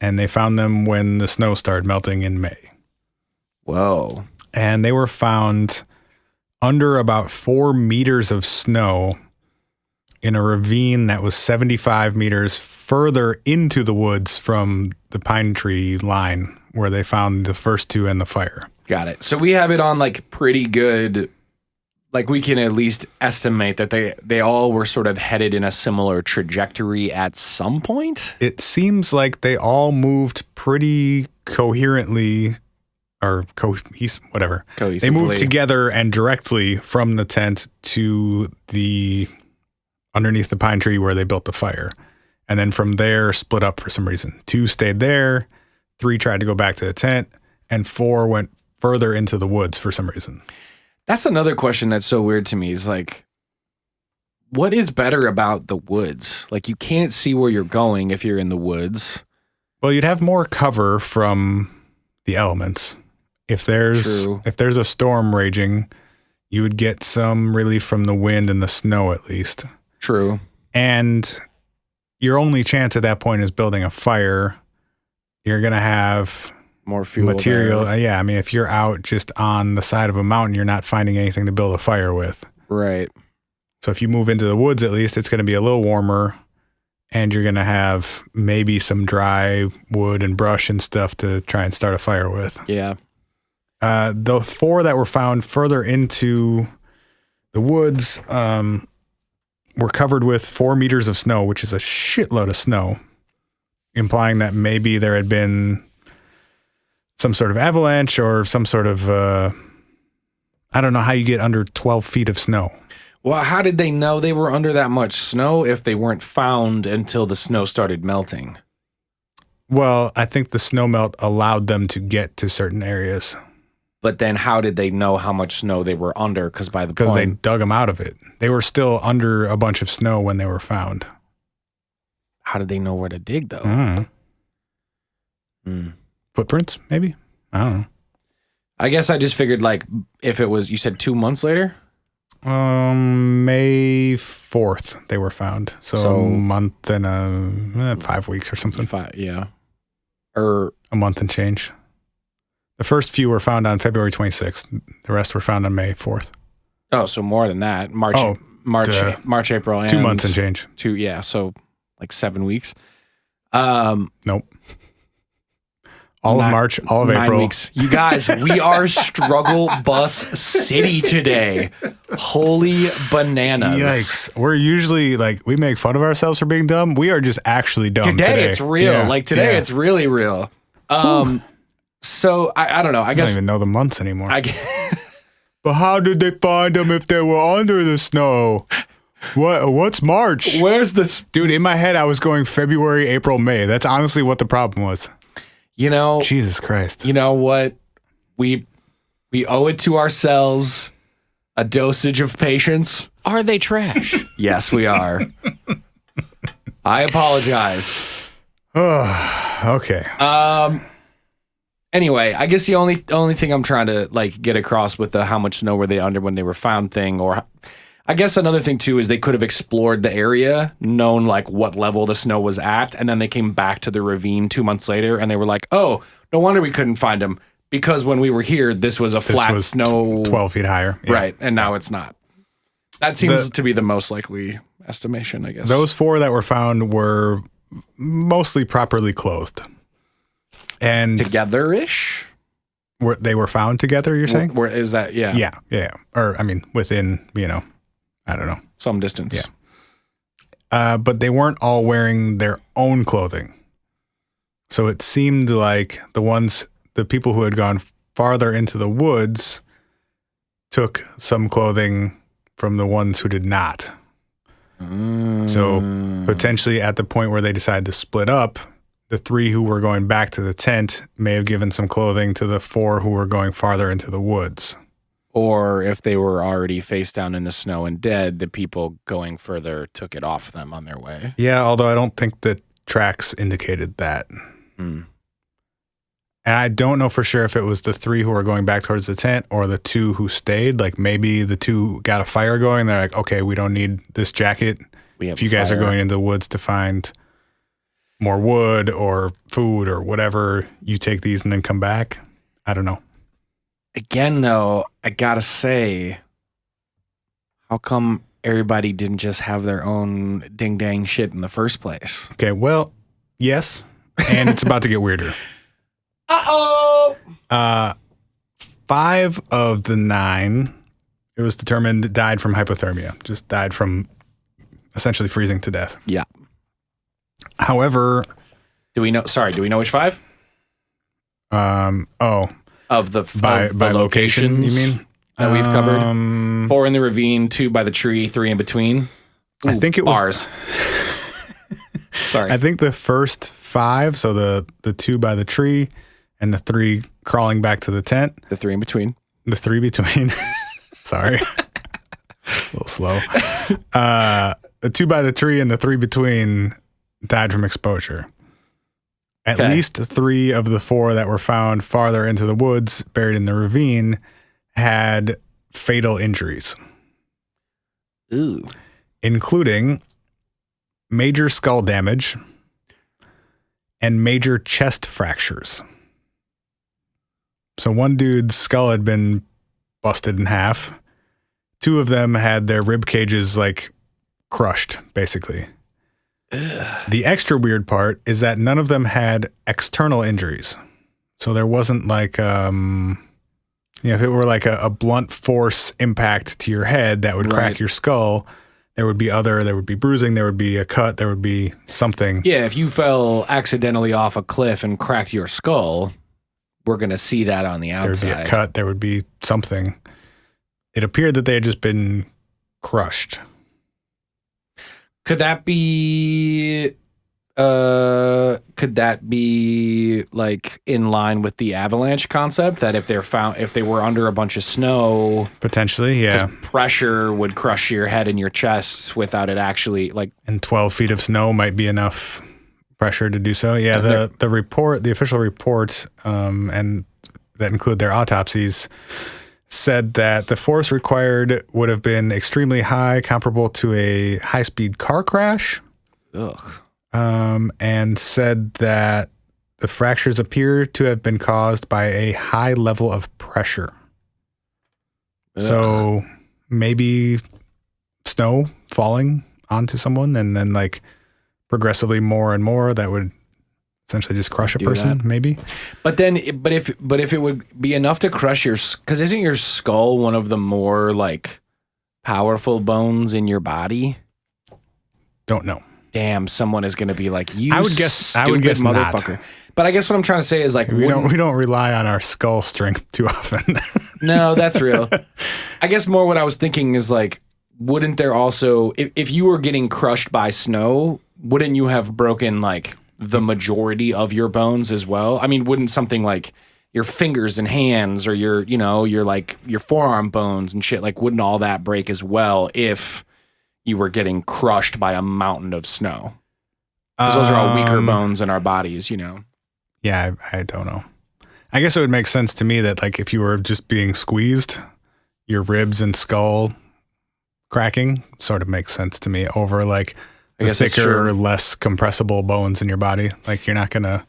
And they found them when the snow started melting in May. Whoa. And they were found under about 4 meters of snow in a ravine that was 75 meters further into the woods from the pine tree line where they found the first 2 and the fire. Got it. So we have it on like pretty good, like we can at least estimate that they all were sort of headed in a similar trajectory at some point. It seems like they all moved pretty coherently or whatever. Cohesively. They moved together and directly from the tent to the underneath the pine tree where they built the fire. And then from there split up for some reason. 2 stayed there, 3 tried to go back to the tent, and 4 went further into the woods for some reason. That's another question that's so weird to me is like, what is better about the woods? Like you can't see where you're going if you're in the woods. Well, you'd have more cover from the elements. If there's a storm raging, you would get some relief from the wind and the snow at least. True. And your only chance at that point is building a fire. You're going to have more fuel material. there. Yeah. I mean, if you're out just on the side of a mountain, you're not finding anything to build a fire with. Right. So if you move into the woods, at least it's going to be a little warmer and you're going to have maybe some dry wood and brush and stuff to try and start a fire with. Yeah. The 4 that were found further into the woods were covered with 4 meters of snow, which is a shitload of snow, implying that maybe there had been some sort of avalanche or some sort of, I don't know how you get under 12 feet of snow. Well, how did they know they were under that much snow if they weren't found until the snow started melting? Well, I think the snow melt allowed them to get to certain areas. But then how did they know how much snow they were under? Because they dug them out of it. They were still under a bunch of snow when they were found. How did they know where to dig, though? Footprints, maybe? I don't know. I guess I just figured, like, if it was, you said 2 months later? May 4th they were found. So a month and 5 weeks or something. Yeah. Or a month and change. The first few were found on February 26th. The rest were found on May 4th. Oh, so more than that. March, April, and 2 months and change. So like 7 weeks. Nope. All of March, all of 9 April. Weeks. You guys, we are Struggle Bus City today. Holy bananas. Yikes. We're usually like, we make fun of ourselves for being dumb. We are just actually dumb today. It's real. Yeah. Like today, it's really real. So I don't know. I guess I don't even know the months anymore. But how did they find them if they were under the snow? What's March? Where's this? Dude, in my head, I was going February, April, May. That's honestly what the problem was. You know, Jesus Christ. You know what? We owe it to ourselves a dosage of patience. Are they trash? Yes, we are. I apologize. Okay. Anyway, I guess the only thing I'm trying to like get across with the how much snow were they under when they were found thing, or I guess another thing too is they could have explored the area, known like what level the snow was at, and then they came back to the ravine 2 months later and they were like, oh, no wonder we couldn't find him because when we were here, this was flat snow 12 feet higher. Yeah. Right. And now it's not. That seems to be the most likely estimation, I guess. Those 4 that were found were mostly properly clothed. And together-ish? They were found together, you're saying? Where is that? Yeah. Yeah. Or, I mean, within, I don't know. Some distance. Yeah. But they weren't all wearing their own clothing. So it seemed like the people who had gone farther into the woods took some clothing from the ones who did not. So potentially at the point where they decided to split up, the 3 who were going back to the tent may have given some clothing to the 4 who were going farther into the woods. Or if they were already face down in the snow and dead, the people going further took it off them on their way. Yeah, although I don't think the tracks indicated that. And I don't know for sure if it was the 3 who were going back towards the tent or the 2 who stayed. Like maybe the 2 got a fire going. They're like, okay, we don't need this jacket. If you guys are going into the woods to find more wood or food or whatever, you take these and then come back. I don't know. Again, though, I gotta say, how come everybody didn't just have their own ding-dang shit in the first place? Okay, well, yes. And it's about to get weirder. Uh-oh! 5 of the 9, it was determined, died from hypothermia. Just died from essentially freezing to death. Yeah. However... Do we know which 5? Of the by location, you mean? That we've covered? 4 in the ravine, 2 by the tree, 3 in between. Ooh, I think it was... Bars. Sorry. I think the first 5, so the 2 by the tree and the 3 crawling back to the tent. The 3 in between. The 3 between. Sorry. A little slow. The 2 by the tree and the 3 between died from exposure. At least 3 of the 4 that were found farther into the woods, buried in the ravine, had fatal injuries. Ooh. Including major skull damage and major chest fractures. So one dude's skull had been busted in half. 2 of them had their rib cages like crushed, basically. Ugh. The extra weird part is that none of them had external injuries. So there wasn't like, if it were like a blunt force impact to your head that would crack your skull, there would be bruising, there would be a cut, there would be something. Yeah, if you fell accidentally off a cliff and cracked your skull, we're going to see that on the outside. There would be a cut, there would be something. It appeared that they had just been crushed. Could that be like in line with the avalanche concept that if they were under a bunch of snow, potentially, yeah, pressure would crush your head and your chest without it actually like, and 12 feet of snow might be enough pressure to do so. Yeah, the official report, and that include their autopsies, said that the force required would have been extremely high, comparable to a high-speed car crash. Ugh. And said that the fractures appear to have been caused by a high level of pressure. Ugh. So maybe snow falling onto someone and then like progressively more and more that would essentially just crush a person, maybe. But if it would be enough to crush because isn't your skull one of the more like powerful bones in your body? Don't know. Damn, someone is going to be like, you I would guess motherfucker. Not. But I guess what I'm trying to say is like, we don't rely on our skull strength too often. No, that's real. I guess more what I was thinking is like, wouldn't there also, if you were getting crushed by snow, wouldn't you have broken like the majority of your bones as well? I mean, wouldn't something like your fingers and hands or your forearm bones and shit, like wouldn't all that break as well if you were getting crushed by a mountain of snow? Because those are all weaker bones in our bodies, you know? Yeah, I don't know. I guess it would make sense to me that like if you were just being squeezed, your ribs and skull cracking sort of makes sense to me over like the thicker, less compressible bones in your body. Like you're not gonna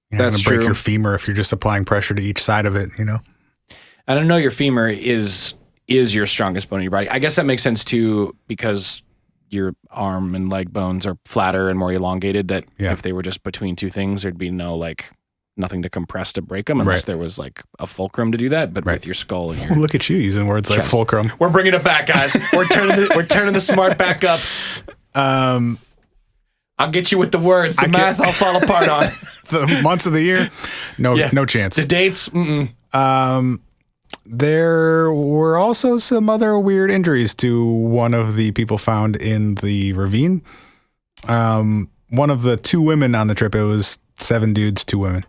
break your femur if you're just applying pressure to each side of it, you know? I don't know, your femur is your strongest bone in your body. I guess that makes sense too, because your arm and leg bones are flatter and more elongated, that if they were just between two things, there'd be nothing to compress to break them unless there was like a fulcrum to do that. But with your skull and your look at you using words chest. Like fulcrum. We're bringing it back, guys. We're turning the smart back up. I'll get you with the words. The math I'll fall apart on. The months of the year, no chance. The dates, there were also some other weird injuries to one of the people found in the ravine. One of the 2 women on the trip, it was 7 dudes, 2 women.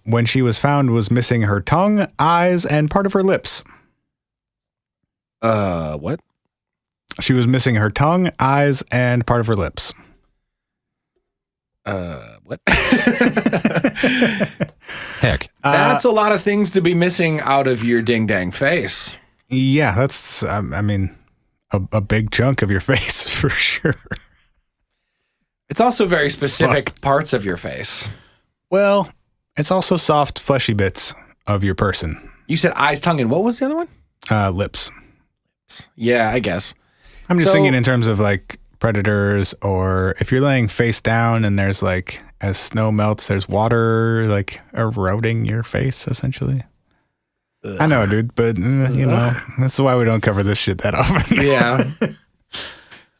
When she was found, was missing her tongue, eyes, and part of her lips. What? She was missing her tongue, eyes, and part of her lips. What? That's a lot of things to be missing out of your ding-dang face. Yeah, that's, I mean, a big chunk of your face for sure. It's also very specific parts of your face. Well, it's also soft, fleshy bits of your person. You said eyes, tongue, and what was the other one? Lips. Yeah, I guess. I'm just thinking in terms of like predators, or if you're laying face down and there's like, as snow melts, there's water like eroding your face, essentially. Ugh. I know, dude, but you know, that's why we don't cover this shit that often. Yeah.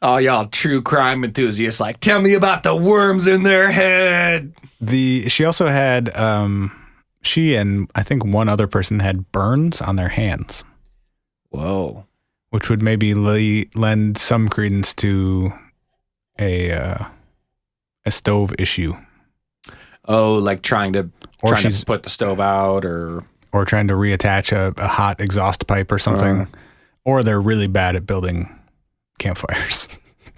Oh, y'all true crime enthusiasts, like, tell me about the worms in their head. She also had, she and I think one other person had burns on their hands. Whoa. Which would maybe lend some credence to a stove issue. Oh, like trying to put the stove out, or trying to reattach a hot exhaust pipe or something. Or they're really bad at building campfires.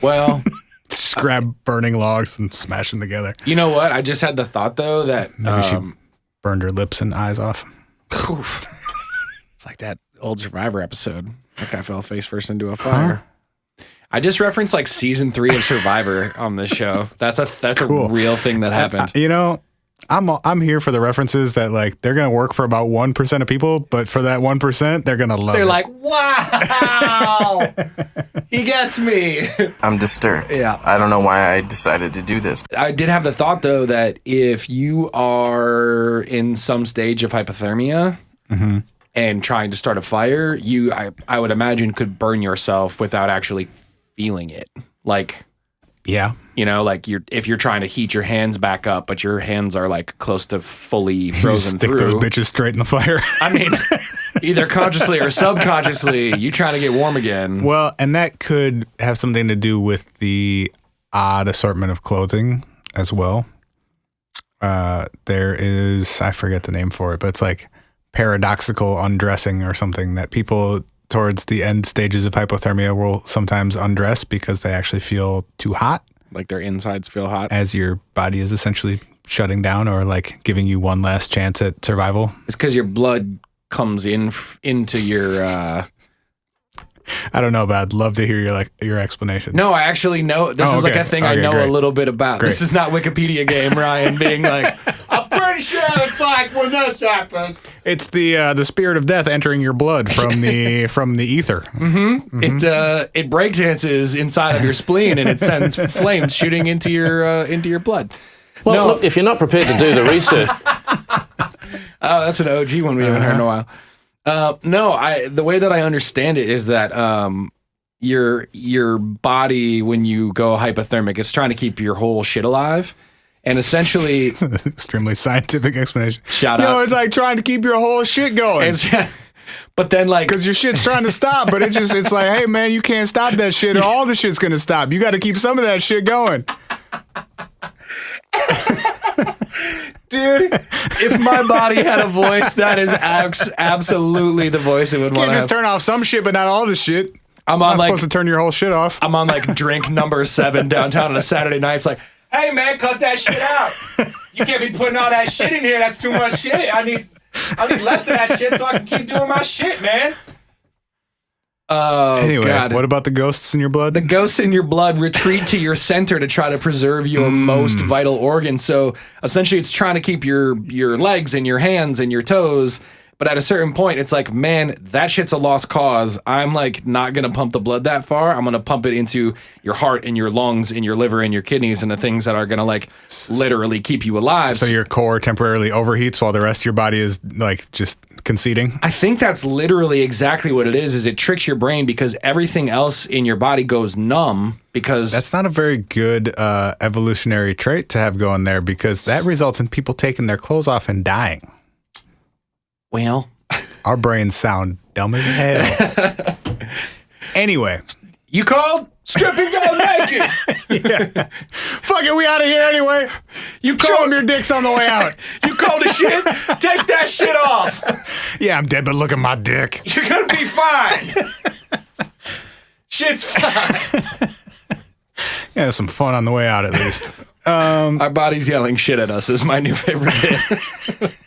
Well, just grab burning logs and smash them together. You know what? I just had the thought though that maybe she burned her lips and eyes off. It's like that old Survivor episode. That guy fell face first into a fire. I just referenced like season 3 of Survivor on this show. That's cool. A real thing that happened. You know, I'm here for the references that like they're gonna work for about 1% of people, but for that 1%, they're gonna love it. They're like, wow, he gets me. I'm disturbed. Yeah, I don't know why I decided to do this. I did have the thought though that if you are in some stage of hypothermia and trying to start a fire, I would imagine could burn yourself without actually feeling it. Like, yeah. You know, like if you're trying to heat your hands back up, but your hands are like close to fully frozen stick through. Those bitches straight in the fire. I mean, either consciously or subconsciously, you trying to get warm again. Well, and that could have something to do with the odd assortment of clothing as well. There is, I forget the name for it, but it's like paradoxical undressing or something that people towards the end stages of hypothermia will sometimes undress because they actually feel too hot. Like their insides feel hot. As your body is essentially shutting down or like giving you one last chance at survival. It's because your blood comes into your... I don't know, but I'd love to hear your explanation. No, I actually know. This is like a thing I know a little bit about. Great. This is not Wikipedia game, Ryan, being like, I'm pretty sure it's like when this happens. It's the spirit of death entering your blood from the ether. Mm-hmm. It breakdances inside of your spleen and it sends flames shooting into your blood. Well, look, if you're not prepared to do the research. Oh, that's an OG one we haven't heard in a while. The way that I understand it is that your body, when you go hypothermic, it's trying to keep your whole shit alive. And essentially... It's an extremely scientific explanation. Shout out. It's like trying to keep your whole shit going. But then like... Because your shit's trying to stop, but it's like, hey man, you can't stop that shit or all the shit's going to stop. You got to keep some of that shit going. Dude, if my body had a voice, that is absolutely the voice it would want to have. You can't just turn off some shit, but not all the shit. I'm not supposed to turn your whole shit off. I'm on like drink number 7 downtown on a Saturday night. It's like, hey man, cut that shit out. You can't be putting all that shit in here. That's too much shit. I need less of that shit so I can keep doing my shit, man. Oh, anyway, God. What about the ghosts in your blood? The ghosts in your blood retreat to your center to try to preserve your most vital organs. So essentially it's trying to keep your legs and your hands and your toes. But at a certain point, it's like, man, that shit's a lost cause. I'm like not going to pump the blood that far. I'm going to pump it into your heart and your lungs and your liver and your kidneys and the things that are going to like literally keep you alive. So your core temporarily overheats while the rest of your body is like just conceding? I think that's literally exactly what it is it tricks your brain because everything else in your body goes numb because... That's not a very good evolutionary trait to have going there because that results in people taking their clothes off and dying. Well, our brains sound dumb as hell. Anyway, you called? Strip and go naked. Yeah. Fuck it, we out of here anyway. Show them your dicks on the way out. You called a shit? Take that shit off. Yeah, I'm dead, but look at my dick. You're gonna be fine. Shit's fine. Yeah, some fun on the way out at least. Our body's yelling shit at us is my new favorite bit.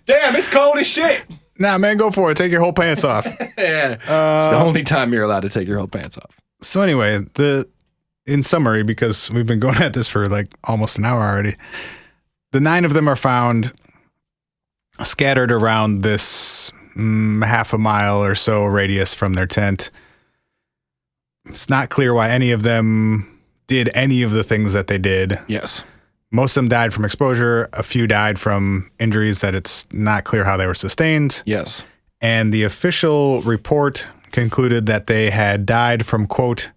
Damn, it's cold as shit. Nah, man, go for it. Take your whole pants off. Yeah. It's the only time you're allowed to take your whole pants off. So anyway, in summary, because we've been going at this for like almost an hour already, the 9 of them are found scattered around this half a mile or so radius from their tent. It's not clear why any of them did any of the things that they did. Yes. Most of them died from exposure. A few died from injuries that it's not clear how they were sustained. Yes. And the official report concluded that they had died from, quote,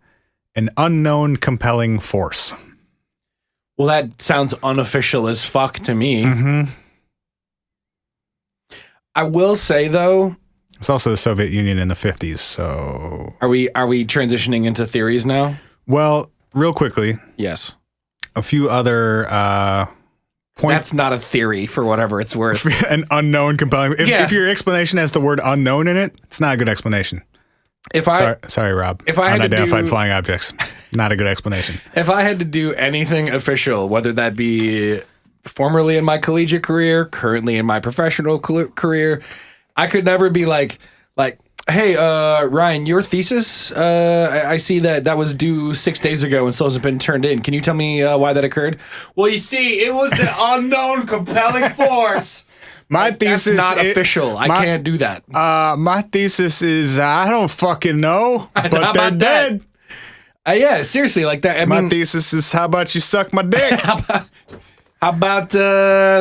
an unknown compelling force. Well, that sounds unofficial as fuck to me. Mm-hmm. I will say, though... It's also the Soviet Union in the 50s, so... Are we transitioning into theories now? Well, real quickly... Yes. A few other points. That's not a theory for whatever it's worth. An unknown compelling... If your explanation has the word unknown in it, it's not a good explanation. Sorry, Rob. If I had unidentified flying objects. Not a good explanation. If I had to do anything official, whether that be formerly in my collegiate career, currently in my professional career, I could never be like, hey, Ryan, your thesis, I see that was due 6 days ago and still hasn't been turned in. Can you tell me why that occurred? Well, you see, it was an unknown compelling force. My thesis... That's not official. I can't do that. My thesis is, I don't fucking know, but they're dead. Yeah, seriously, like that. My thesis is, how about you suck my dick? How about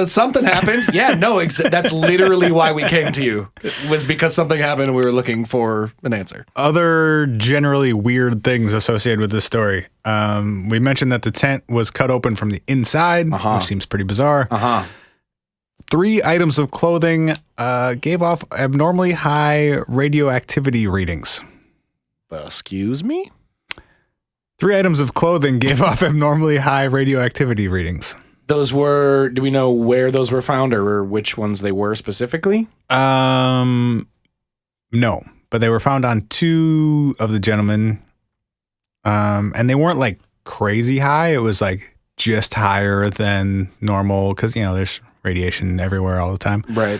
something happened? Yeah, no, that's literally why we came to you. It was because something happened and we were looking for an answer. Other generally weird things associated with this story. We mentioned that the tent was cut open from the inside, which seems pretty bizarre. 3 items of clothing gave off abnormally high radioactivity readings. Excuse me? 3 items of clothing gave off abnormally high radioactivity readings. Those were, do we know where those were found or which ones they were specifically? No, but they were found on 2 of the gentlemen. And they weren't like crazy high. It was like just higher than normal because, there's radiation everywhere all the time. Right.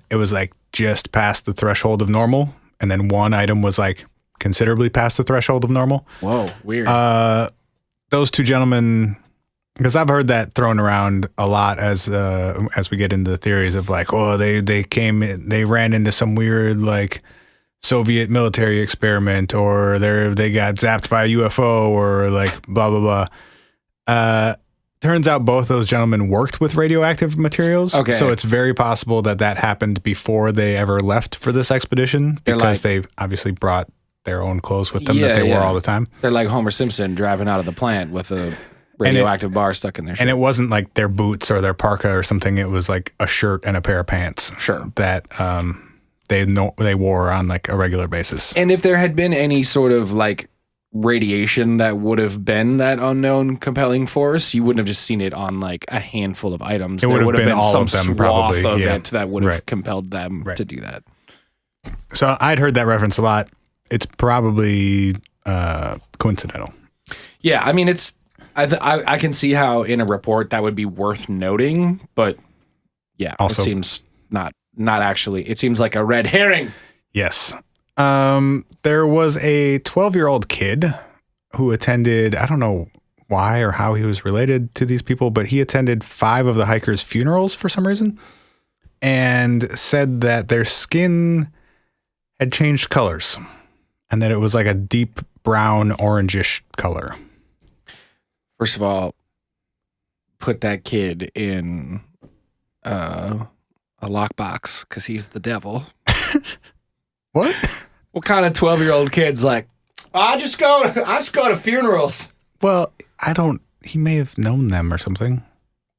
It was like just past the threshold of normal. And then 1 item was like considerably past the threshold of normal. Whoa, weird. Those 2 gentlemen... Because I've heard that thrown around a lot as we get into the theories of like, oh, they ran into some weird like Soviet military experiment, or they got zapped by a UFO, or like blah blah blah. Turns out both those gentlemen worked with radioactive materials, so it's very possible that happened before they ever left for this expedition, because they obviously brought their own clothes with them that they wore all the time. They're like Homer Simpson driving out of the plant with a radioactive bar stuck in their shirt. And it wasn't like their boots or their parka or something. It was like a shirt and a pair of pants. Sure. That they wore on like a regular basis. And if there had been any sort of like radiation that would have been that unknown compelling force, you wouldn't have just seen it on like a handful of items. It would have been all of them probably. Of it that would have compelled them to do that. So I'd heard that reference a lot. It's probably coincidental. Yeah, I mean, I can see how in a report that would be worth noting, but yeah, also, it seems not actually. It seems like a red herring. Yes. There was a 12-year-old kid who attended, I don't know why or how he was related to these people, but he attended 5 of the hikers' funerals for some reason and said that their skin had changed colors and that it was like a deep brown, orangish color. First of all, put that kid in a lockbox because he's the devil. What? What kind of 12-year-old kid's like, I just go to funerals? Well, he may have known them or something.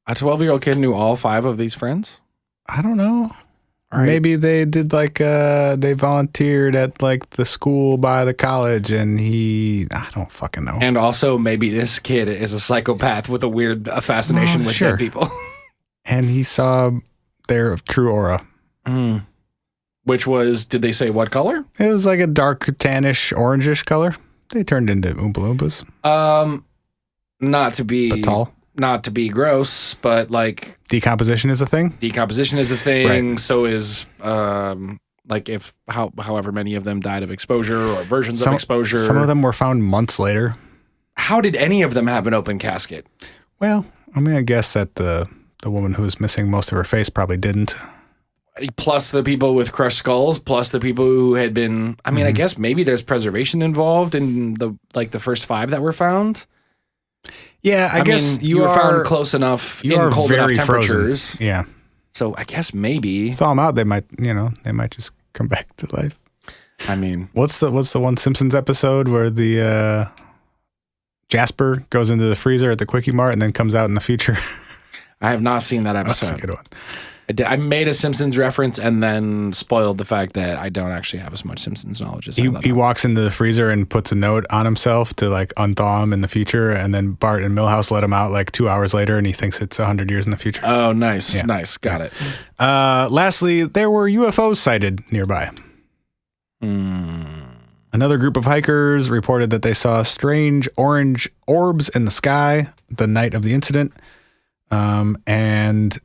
A 12-year-old kid knew all 5 of these friends? I don't know. All right. Maybe they did like they volunteered at like the school by the college, and I don't fucking know. And also maybe this kid is a psychopath with a weird fascination with dead people. And he saw their true aura. Which was, did they say what color? It was like a dark tannish orangish color. They turned into Oompa Loompas. Not to be but tall. Not to be gross, but like Decomposition is a thing? Decomposition is a thing. Right. So is like if however many of them died of exposure or versions of exposure. Some of them were found months later. How did any of them have an open casket? Well, I mean, I guess that the woman who was missing most of her face probably didn't. Plus the people with crushed skulls, plus the people who had been. I mean, I guess maybe there's preservation involved in the first 5 that were found. Yeah, I guess mean, you were found close enough in cold enough temperatures. Frozen. Yeah. So I guess maybe thaw them out. They might just come back to life. I mean, what's the one Simpsons episode where the Jasper goes into the freezer at the Quickie Mart and then comes out in the future? I have not seen that episode. That's a good one. I made a Simpsons reference and then spoiled the fact that I don't actually have as much Simpsons knowledge as he walks into the freezer and puts a note on himself to like unthaw him in the future, and then Bart and Milhouse let him out like 2 hours later, and he thinks it's 100 years in the future. Oh, nice. Yeah. Nice. Got it. Lastly, there were UFOs sighted nearby. Another group of hikers reported that they saw strange orange orbs in the sky the night of the incident. And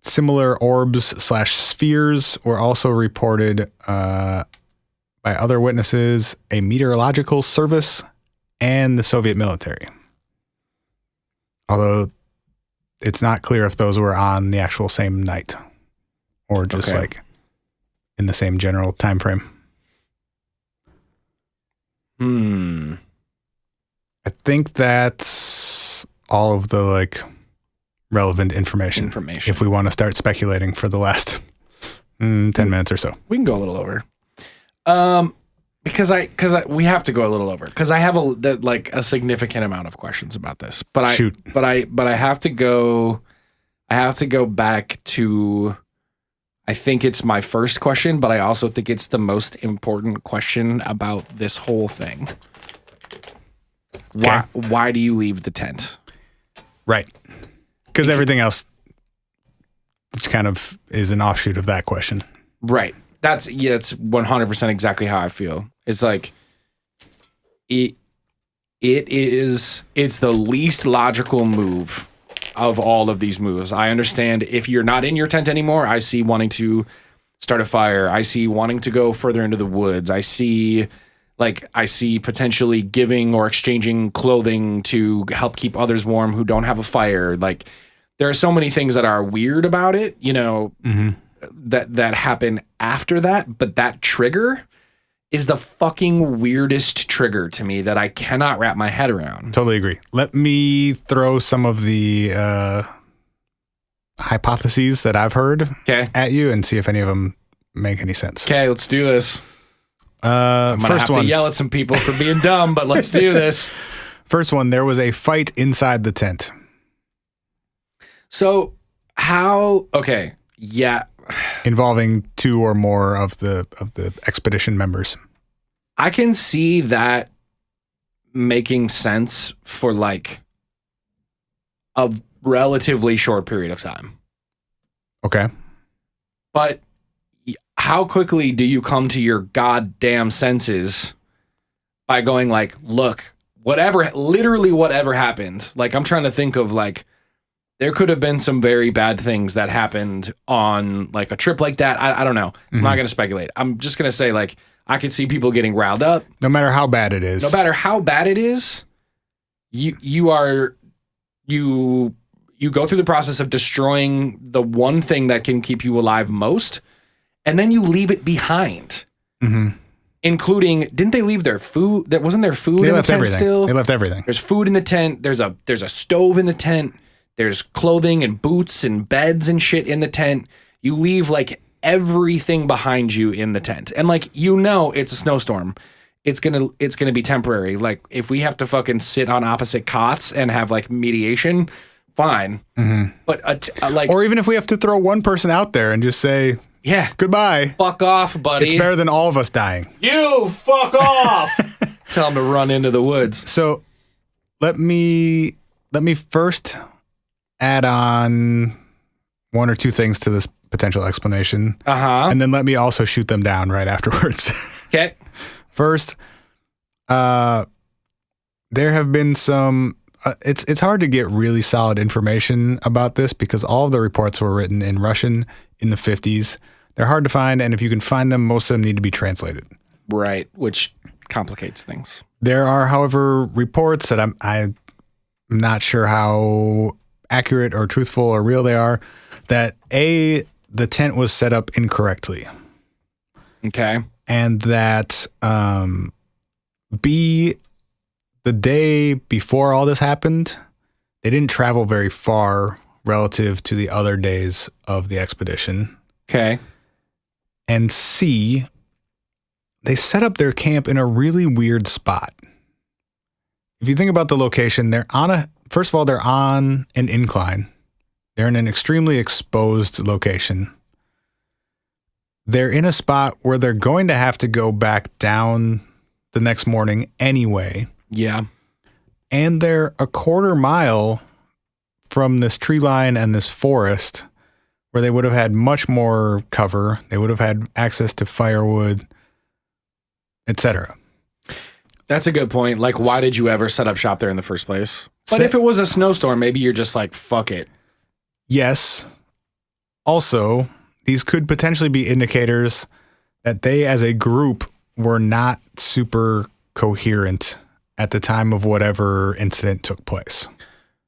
similar orbs/spheres were also reported by other witnesses, a meteorological service, and the Soviet military. Although it's not clear if those were on the actual same night or just like in the same general time frame. I think that's all of the like relevant information. If we want to start speculating for the last 10 minutes or so. We can go a little over. Because we have to go a little over because I have a significant amount of questions about this. But I have to go back to, I think it's my first question, but I also think it's the most important question about this whole thing. Why do you leave the tent? Right. Because everything else kind of is an offshoot of that question. Right. It's 100% exactly how I feel. It's like it's the least logical move of all of these moves. I understand if you're not in your tent anymore, I see wanting to start a fire. I see wanting to go further into the woods. I see potentially giving or exchanging clothing to help keep others warm who don't have a fire. Like, there are so many things that are weird about it, that happen after that. But that trigger is the fucking weirdest trigger to me that I cannot wrap my head around. Totally agree. Let me throw some of the hypotheses that I've heard at you and see if any of them make any sense. Okay, let's do this. I'm gonna have to yell at some people for being dumb, but let's do this. First one, there was a fight inside the tent. So how? Okay, yeah, involving 2 or more of the expedition members. I can see that making sense for like a relatively short period of time. Okay, but how quickly do you come to your goddamn senses by going like, look, literally whatever happened. Like, I'm trying to think of like, there could have been some very bad things that happened on like a trip like that. I don't know. I'm not going to speculate. I'm just going to say like, I could see people getting riled up. No matter how bad it is. You go through the process of destroying the one thing that can keep you alive most, and then you leave it behind. Including, didn't they leave their food? Wasn't there food in the tent everything. still? They left everything. There's food in the tent. There's a stove in the tent. There's clothing and boots and beds and shit in the tent. You leave like everything behind you in the tent. And like, it's a snowstorm. It's gonna be temporary. Like, if we have to fucking sit on opposite cots and have like mediation, fine. But or even if we have to throw one person out there and just say, yeah, goodbye, fuck off, buddy. It's better than all of us dying. You fuck off. Tell him to run into the woods. So let me first add on 1 or 2 things to this potential explanation. And then let me also shoot them down right afterwards. Okay. First, there have been some it's hard to get really solid information about this because all of the reports were written in Russian in the 50s. They're hard to find, and if you can find them, most of them need to be translated. Right, which complicates things. There are, however, reports that I'm not sure how accurate or truthful or real they are, that A, the tent was set up incorrectly. Okay. And that B, the day before all this happened, they didn't travel very far relative to the other days of the expedition. Okay. And C, they set up their camp in a really weird spot. If you think about the location, first of all, they're on an incline. They're in an extremely exposed location. They're in a spot where they're going to have to go back down the next morning anyway. Yeah. And they're a quarter mile from this tree line and this forest where they would have had much more cover. They would have had access to firewood, etc. That's a good point. Like, why did you ever set up shop there in the first place? But if it was a snowstorm, maybe you're just like, fuck it. Yes. Also, these could potentially be indicators that they as a group were not super coherent at the time of whatever incident took place.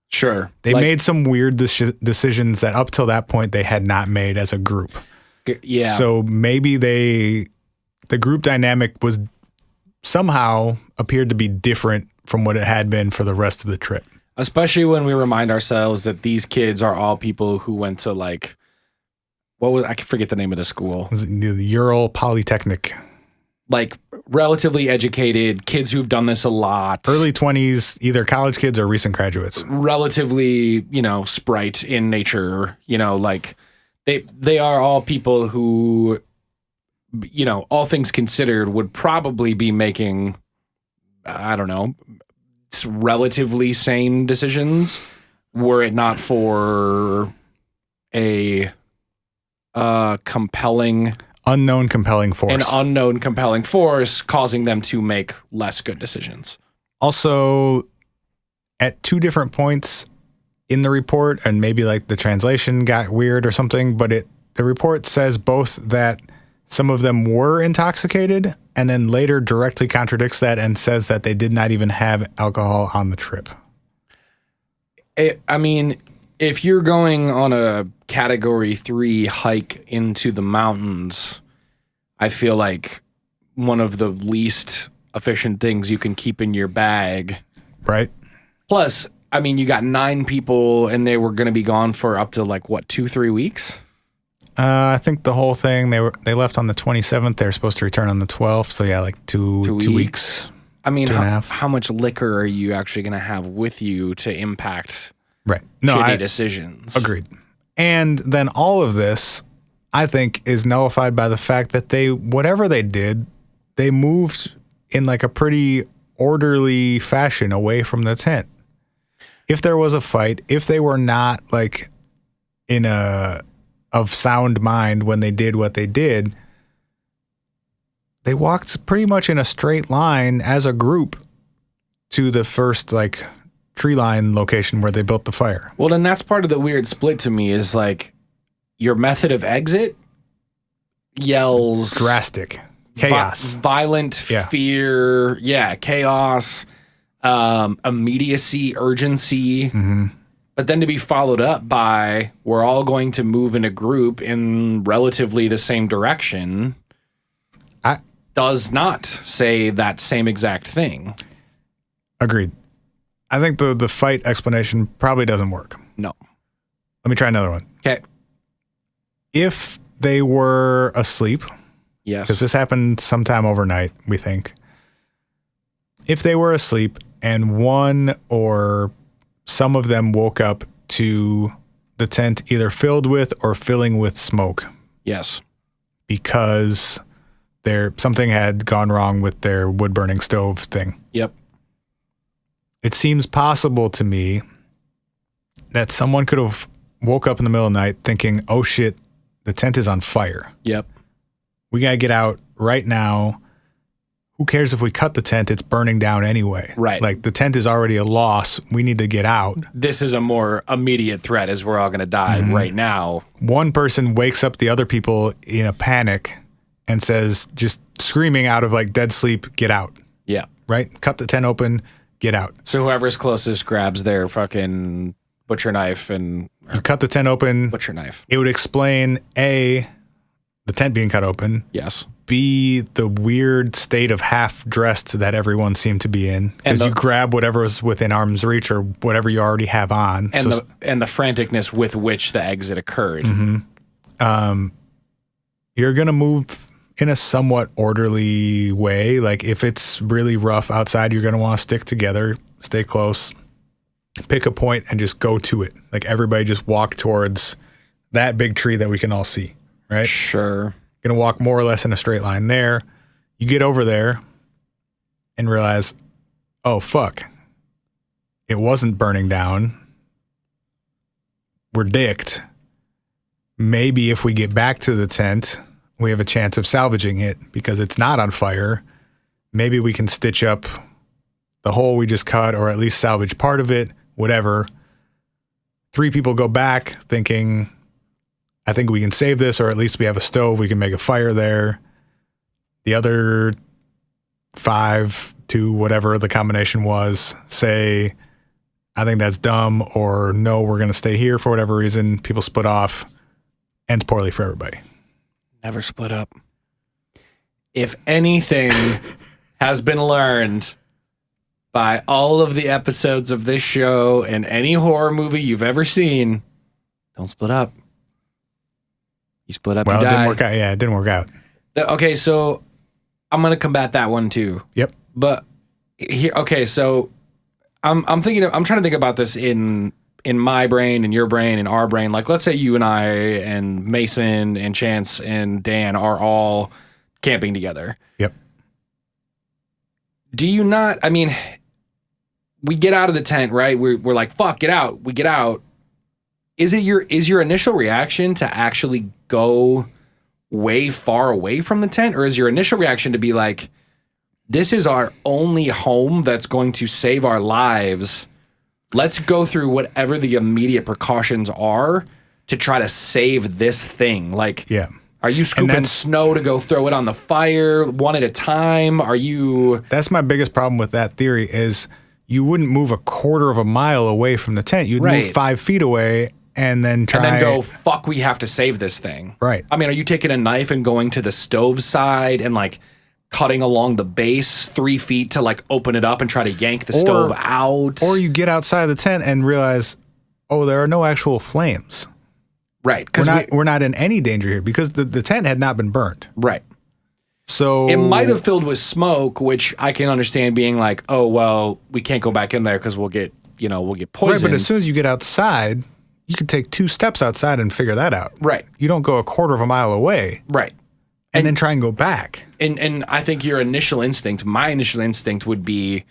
Sure. They made some weird decisions that up till that point they had not made as a group. Yeah. So maybe the group dynamic was somehow appeared to be different from what it had been for the rest of the trip. Especially when we remind ourselves that these kids are all people who went to I can forget the name of the school. Was it the Ural Polytechnic? Like relatively educated kids who've done this a lot. Early 20s, either college kids or recent graduates. Relatively, sprite in nature, like they are all people who, all things considered would probably be making, I don't know, relatively sane decisions were it not for a unknown compelling force causing them to make less good decisions. Also, at two different points in the report, and maybe the translation got weird or something, but the report says both that some of them were intoxicated and then later directly contradicts that and says that they did not even have alcohol on the trip. I mean, if you're going on a Category 3 hike into the mountains, I feel like one of the least efficient things you can keep in your bag. Right. Plus, I mean, you got 9 people and they were going to be gone for up to 2-3 weeks? I think the whole thing, they left on the 27th. They're supposed to return on the 12th. So yeah, 2 weeks. I mean, how much liquor are you actually going to have with you to impact shitty decisions? Agreed. And then all of this, I think, is nullified by the fact that whatever they did, they moved in a pretty orderly fashion away from the tent. If there was a fight, if they were not of sound mind when they did what they did, they walked pretty much in a straight line as a group to the first tree line location where they built the fire. Well, then that's part of the weird split to me is your method of exit yells drastic chaos, violent fear, chaos, immediacy, urgency. Mm-hmm. But then to be followed up by we're all going to move in a group in relatively the same direction does not say that same exact thing. Agreed. I think the fight explanation probably doesn't work. No. Let me try another one. Okay. If they were asleep, yes, because this happened sometime overnight, we think. If they were asleep and one or some of them woke up to the tent either filled with or filling with smoke. Yes. Because something had gone wrong with their wood burning stove thing. Yep. It seems possible to me that someone could have woke up in the middle of the night thinking, oh shit, the tent is on fire. Yep. We got to get out right now. who cares if we cut the tent? It's burning down anyway. Right. Like the tent is already a loss. We need to get out. This is a more immediate threat as we're all going to die right now. One person wakes up the other people in a panic and says, just screaming out of like dead sleep, get out. Yeah. Right? Cut the tent open, get out. So whoever's closest grabs their fucking butcher knife and... You cut the tent open. Butcher knife. It would explain, A, the tent being cut open. Yes. B, the weird state of half-dressed that everyone seemed to be in. Because you grab whatever is within arm's reach or whatever you already have on. And, the franticness with which the exit occurred. You're going to move in a somewhat orderly way. Like if it's really rough outside, you're going to want to stick together, stay close, pick a point and just go to it. Like everybody just walk towards that big tree that we can all see, right? Sure. Going to walk more or less in a straight line there. You get over there and realize, oh, fuck. It wasn't burning down. We're dicked. Maybe if we get back to the tent, we have a chance of salvaging it because it's not on fire. Maybe we can stitch up the hole we just cut or at least salvage part of it, whatever. 3 people go back thinking, I think we can save this, or at least we have a stove. We can make a fire there. The other 5, 2, whatever the combination was, say, I think that's dumb, or no, we're going to stay here for whatever reason. People split off. Ends poorly for everybody. Never split up. If anything has been learned by all of the episodes of this show and any horror movie you've ever seen, don't split up. You split up, well, you die. It didn't work out. Yeah, it didn't work out. Okay, so I'm going to combat that one too. Yep. But here, okay, so I'm trying to think about this in my brain and your brain and our brain. Like, let's say you and I and Mason and Chance and Dan are all camping together. Yep. Do you not, I mean, we get out of the tent, right? We're like, fuck, get out. We get out. Is your initial reaction to actually go way far away from the tent? Or is your initial reaction to be like, this is our only home that's going to save our lives. Let's go through whatever the immediate precautions are to try to save this thing. Like, yeah. Are you scooping snow to go throw it on the fire one at a time? Are you... That's my biggest problem with that theory is you wouldn't move a quarter of a mile away from the tent. You'd move 5 feet away and then try... And then go, fuck, we have to save this thing. Right. I mean, are you taking a knife and going to the stove side and like cutting along the base 3 feet to like open it up and try to yank the stove out? Or you get outside the tent and realize, oh, there are no actual flames. Right. Because we're not in any danger here because the tent had not been burned. Right. So it might have filled with smoke, which I can understand being like, oh, well, we can't go back in there because we'll get poisoned. Right, but as soon as you get outside, you can take 2 steps outside and figure that out. Right. You don't go a quarter of a mile away. Right. And then try and go back. And I think my initial instinct would be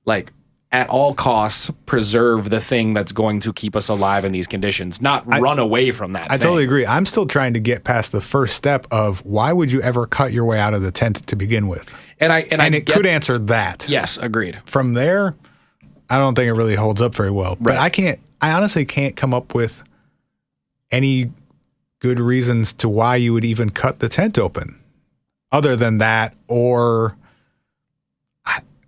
like, at all costs, preserve the thing that's going to keep us alive in these conditions, not run away from that I totally agree. I'm still trying to get past the first step of why would you ever cut your way out of the tent to begin with? And it could answer that. Yes, agreed. From there, I don't think it really holds up very well. But Right. I honestly can't come up with any good reasons to why you would even cut the tent open other than that, or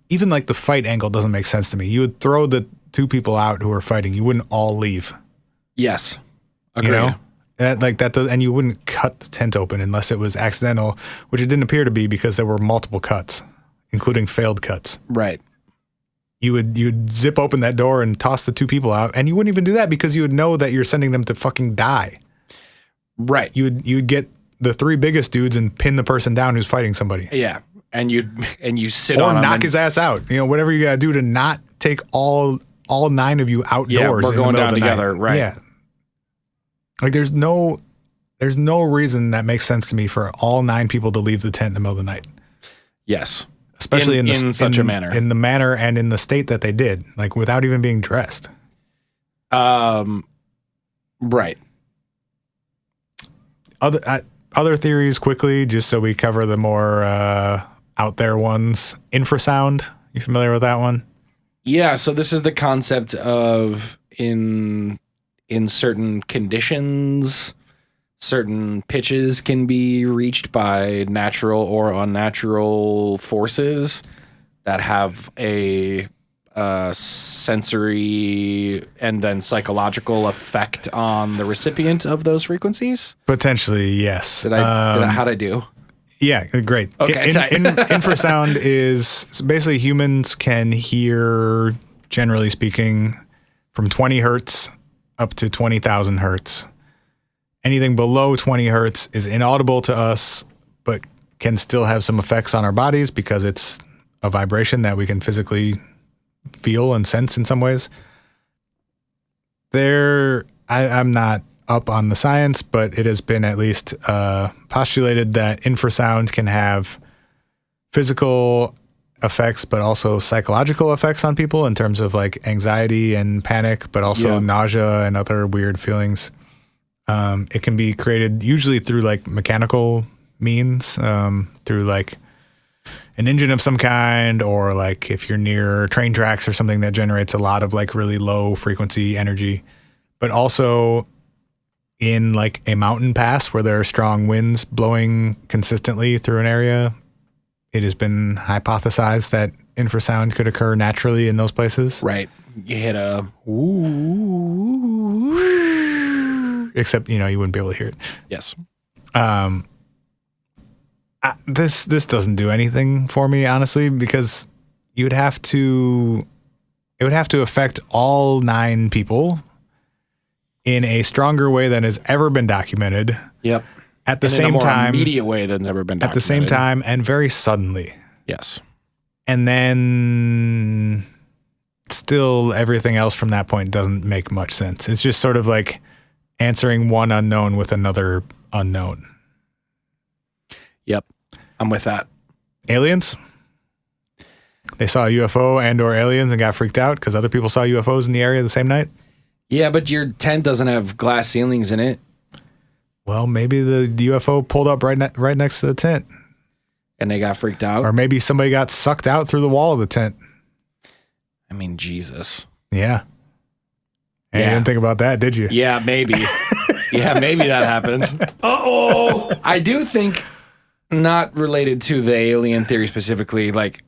even like the fight angle doesn't make sense to me. You would throw the 2 people out who are fighting. You wouldn't all leave. Yes. Agreed. You know? And you wouldn't cut the tent open unless it was accidental, which it didn't appear to be because there were multiple cuts, including failed cuts. Right. You'd zip open that door and toss the 2 people out, and you wouldn't even do that because you would know that you're sending them to fucking die. Right. You'd get the 3 biggest dudes and pin the person down who's fighting somebody. Yeah. And you sit or on him. Or knock his ass out. You know, whatever you got to do to not take all 9 of you outdoors. Yeah, we're in going the middle down of the together. night. Right. Yeah. Like there's no reason that makes sense to me for all 9 people to leave the tent in the middle of the night. Yes. Especially in such a manner. In the manner and in the state that they did, like without even being dressed. Right. Other theories quickly, just so we cover the more out there ones. Infrasound, you familiar with that one? Yeah, so this is the concept of in certain conditions, certain pitches can be reached by natural or unnatural forces that have a sensory and then psychological effect on the recipient of those frequencies. Potentially, yes. How'd I do? Yeah, great. Okay, infrasound is basically humans can hear, generally speaking, from 20 hertz up to 20,000 hertz. Anything below 20 hertz is inaudible to us, but can still have some effects on our bodies because it's a vibration that we can physically feel and sense in some ways. I'm not up on the science, but it has been at least postulated that infrasound can have physical effects, but also psychological effects on people in terms of like anxiety and panic, but also nausea and other weird feelings. It can be created usually through like mechanical means, through like an engine of some kind, or like if you're near train tracks or something that generates a lot of like really low frequency energy, but also in like a mountain pass where there are strong winds blowing consistently through an area. It has been hypothesized that infrasound could occur naturally in those places. Right. You hit a woo. Except, you wouldn't be able to hear it. Yes. This doesn't do anything for me, honestly, because it would have to affect all 9 people in a stronger way than has ever been documented. Yep. At the same time, immediate way than has ever been documented. At the same time, and very suddenly. Yes. And then still everything else from that point doesn't make much sense. It's just sort of like answering one unknown with another unknown. Yep. I'm with that. Aliens? They saw a UFO and or aliens and got freaked out because other people saw UFOs in the area the same night? Yeah, but your tent doesn't have glass ceilings in it. Well, maybe the UFO pulled up right next to the tent. And they got freaked out? Or maybe somebody got sucked out through the wall of the tent. I mean, Jesus. Yeah. And you didn't think about that, did you? Yeah, maybe. Maybe that happened. Uh-oh! I do think, not related to the alien theory specifically, like,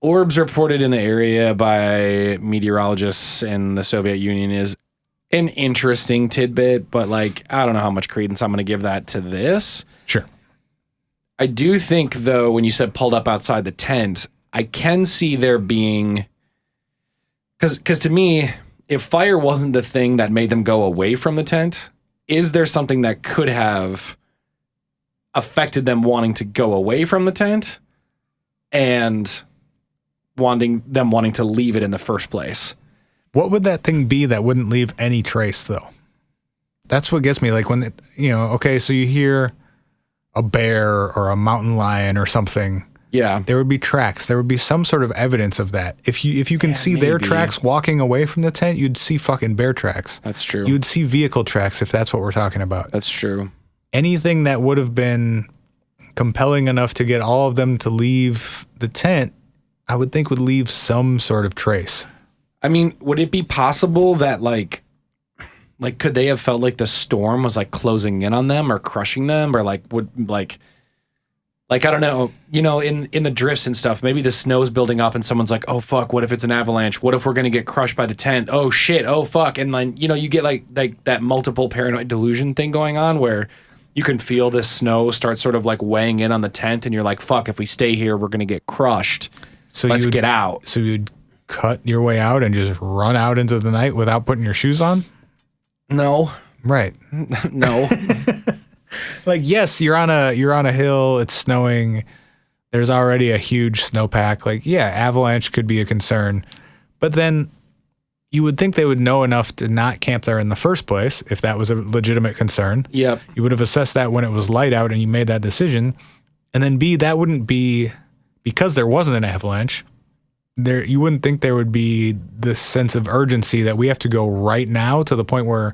orbs reported in the area by meteorologists in the Soviet Union is an interesting tidbit, but like, I don't know how much credence I'm going to give that to this. Sure. I do think, though, when you said pulled up outside the tent, I can see there being, because to me, if fire wasn't the thing that made them go away from the tent, is there something that could have affected them wanting to go away from the tent and wanting to leave it in the first place? What would that thing be that wouldn't leave any trace, though? That's what gets me. Like when, okay, so you hear a bear or a mountain lion or something. Yeah. There would be tracks. There would be some sort of evidence of that. If you can see their tracks walking away from the tent, you'd see fucking bear tracks. That's true. You'd see vehicle tracks if that's what we're talking about. That's true. Anything that would have been compelling enough to get all of them to leave the tent, I would think would leave some sort of trace. I mean, would it be possible that like could they have felt like the storm was like closing in on them or crushing them, or like would like I don't know, in the drifts and stuff, maybe the snow's building up and someone's like, oh fuck, what if it's an avalanche? What if we're gonna get crushed by the tent? Oh shit, oh fuck. And then you get like that multiple paranoid delusion thing going on where you can feel this snow start sort of like weighing in on the tent and you're like, fuck, if we stay here, we're gonna get crushed. So let's get out. So you'd cut your way out and just run out into the night without putting your shoes on? No. Right. No. Like, yes, you're on a hill, it's snowing, there's already a huge snowpack. Like, yeah, avalanche could be a concern. But then you would think they would know enough to not camp there in the first place if that was a legitimate concern. Yep. You would have assessed that when it was light out and you made that decision. And then B, that wouldn't be, because there wasn't an avalanche, you wouldn't think there would be this sense of urgency that we have to go right now to the point where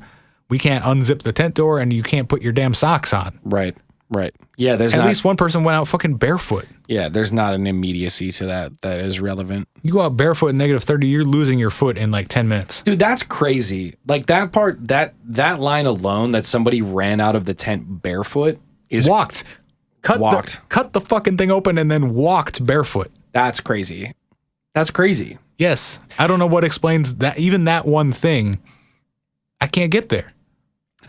we can't unzip the tent door and you can't put your damn socks on. Right. Right. Yeah, there's at least one person went out fucking barefoot. Yeah, there's not an immediacy to that is relevant. You go out barefoot in -30, you're losing your foot in like 10 minutes. Dude, that's crazy. Like that part, that line alone, that somebody ran out of the tent barefoot is walked. Cut the fucking thing open and then walked barefoot. That's crazy. That's crazy. Yes. I don't know what explains that. Even that one thing, I can't get there.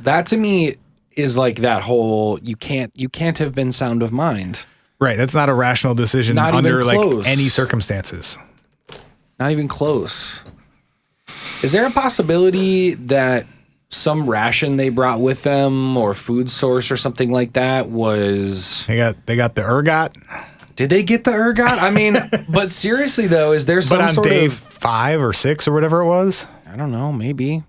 That to me is like that whole you can't have been sound of mind. Right. That's not a rational decision under like any circumstances. Not even close. Is there a possibility that some ration they brought with them or food source or something like that was they got the ergot? Did they get the ergot? I mean, but seriously though, is there some sort of... But on day 5 or 6 or whatever it was? I don't know, maybe.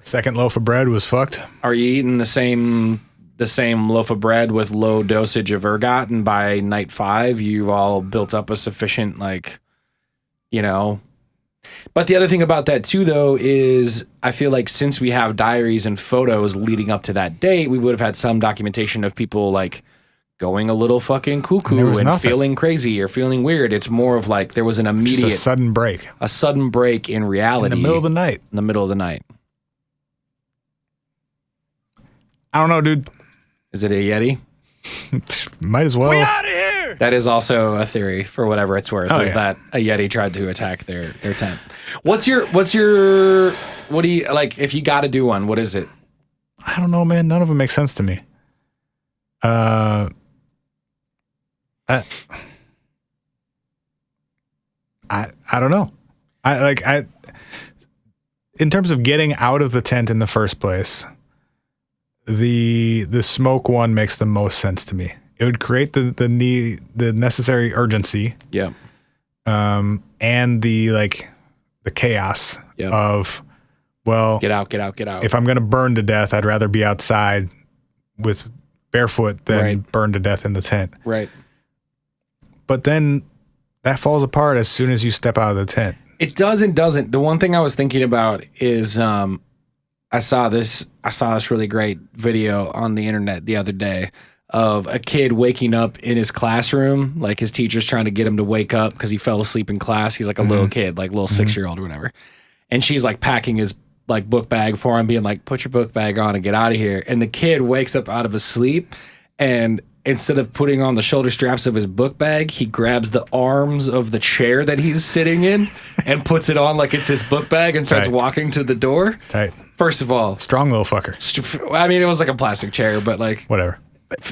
Second loaf of bread was fucked. Are you eating the same loaf of bread with low dosage of ergot, and by night 5 you've all built up a sufficient, like, you know... But the other thing about that too, though, is I feel like since we have diaries and photos leading up to that date, we would have had some documentation of people like going a little fucking cuckoo and feeling crazy or feeling weird. It's more of like there was an immediate... Just a sudden break in reality. In the middle of the night. In the middle of the night. I don't know, dude. Is it a Yeti? Might as well. We out of here! That is also a theory, for whatever it's worth, that a Yeti tried to attack their tent. What do you, like, if you got to do one, what is it? I don't know, man. None of them make sense to me. I don't know. In terms of getting out of the tent in the first place, the smoke one makes the most sense to me. It would create the necessary urgency. Yeah. And the chaos of, well, get out. If I'm going to burn to death, I'd rather be outside with barefoot than burn to death in the tent. Right. But then that falls apart as soon as you step out of the tent. It doesn't. The one thing I was thinking about is, I saw this really great video on the internet the other day of a kid waking up in his classroom, like his teacher's trying to get him to wake up because he fell asleep in class. He's like a little kid, like little 6-year-old or whatever. And she's like packing his like book bag for him, being like, put your book bag on and get out of here. And the kid wakes up out of his sleep, and instead of putting on the shoulder straps of his book bag, he grabs the arms of the chair that he's sitting in and puts it on like it's his book bag and starts walking to the door. Tight. First of all, strong little fucker. I mean, it was like a plastic chair, but like whatever.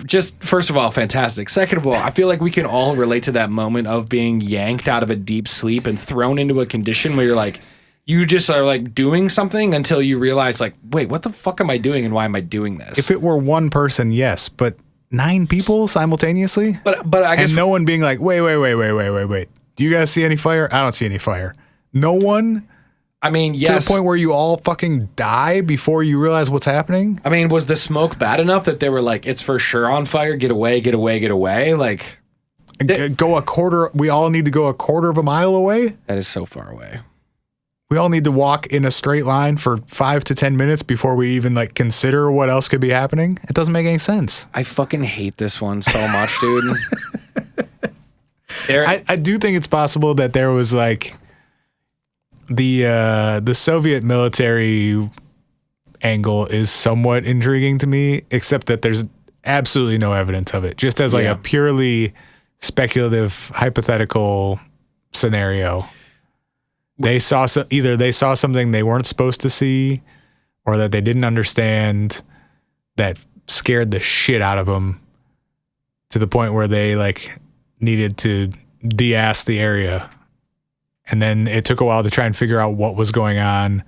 Just first of all, fantastic. Second of all, I feel like we can all relate to that moment of being yanked out of a deep sleep and thrown into a condition where you're like, you just are like doing something until you realize like, wait, what the fuck am I doing and why am I doing this? If it were one person, yes, but 9 people simultaneously? But I guess, and no one being like, wait. Do you guys see any fire? I don't see any fire. No one. I mean, yes. To the point where you all fucking die before you realize what's happening? I mean, was the smoke bad enough that they were like, it's for sure on fire, get away? Like, we all need to go a quarter of a mile away? That is so far away. We all need to walk in a straight line for 5 to 10 minutes before we even like consider what else could be happening. It doesn't make any sense. I fucking hate this one so much, dude. I do think it's possible that there was like the Soviet military angle is somewhat intriguing to me, except that there's absolutely no evidence of it. Just as like a purely speculative, hypothetical scenario. Either they saw something they weren't supposed to see, or that they didn't understand that scared the shit out of them to the point where they like needed to de-ass the area. And then it took a while to try and figure out what was going on,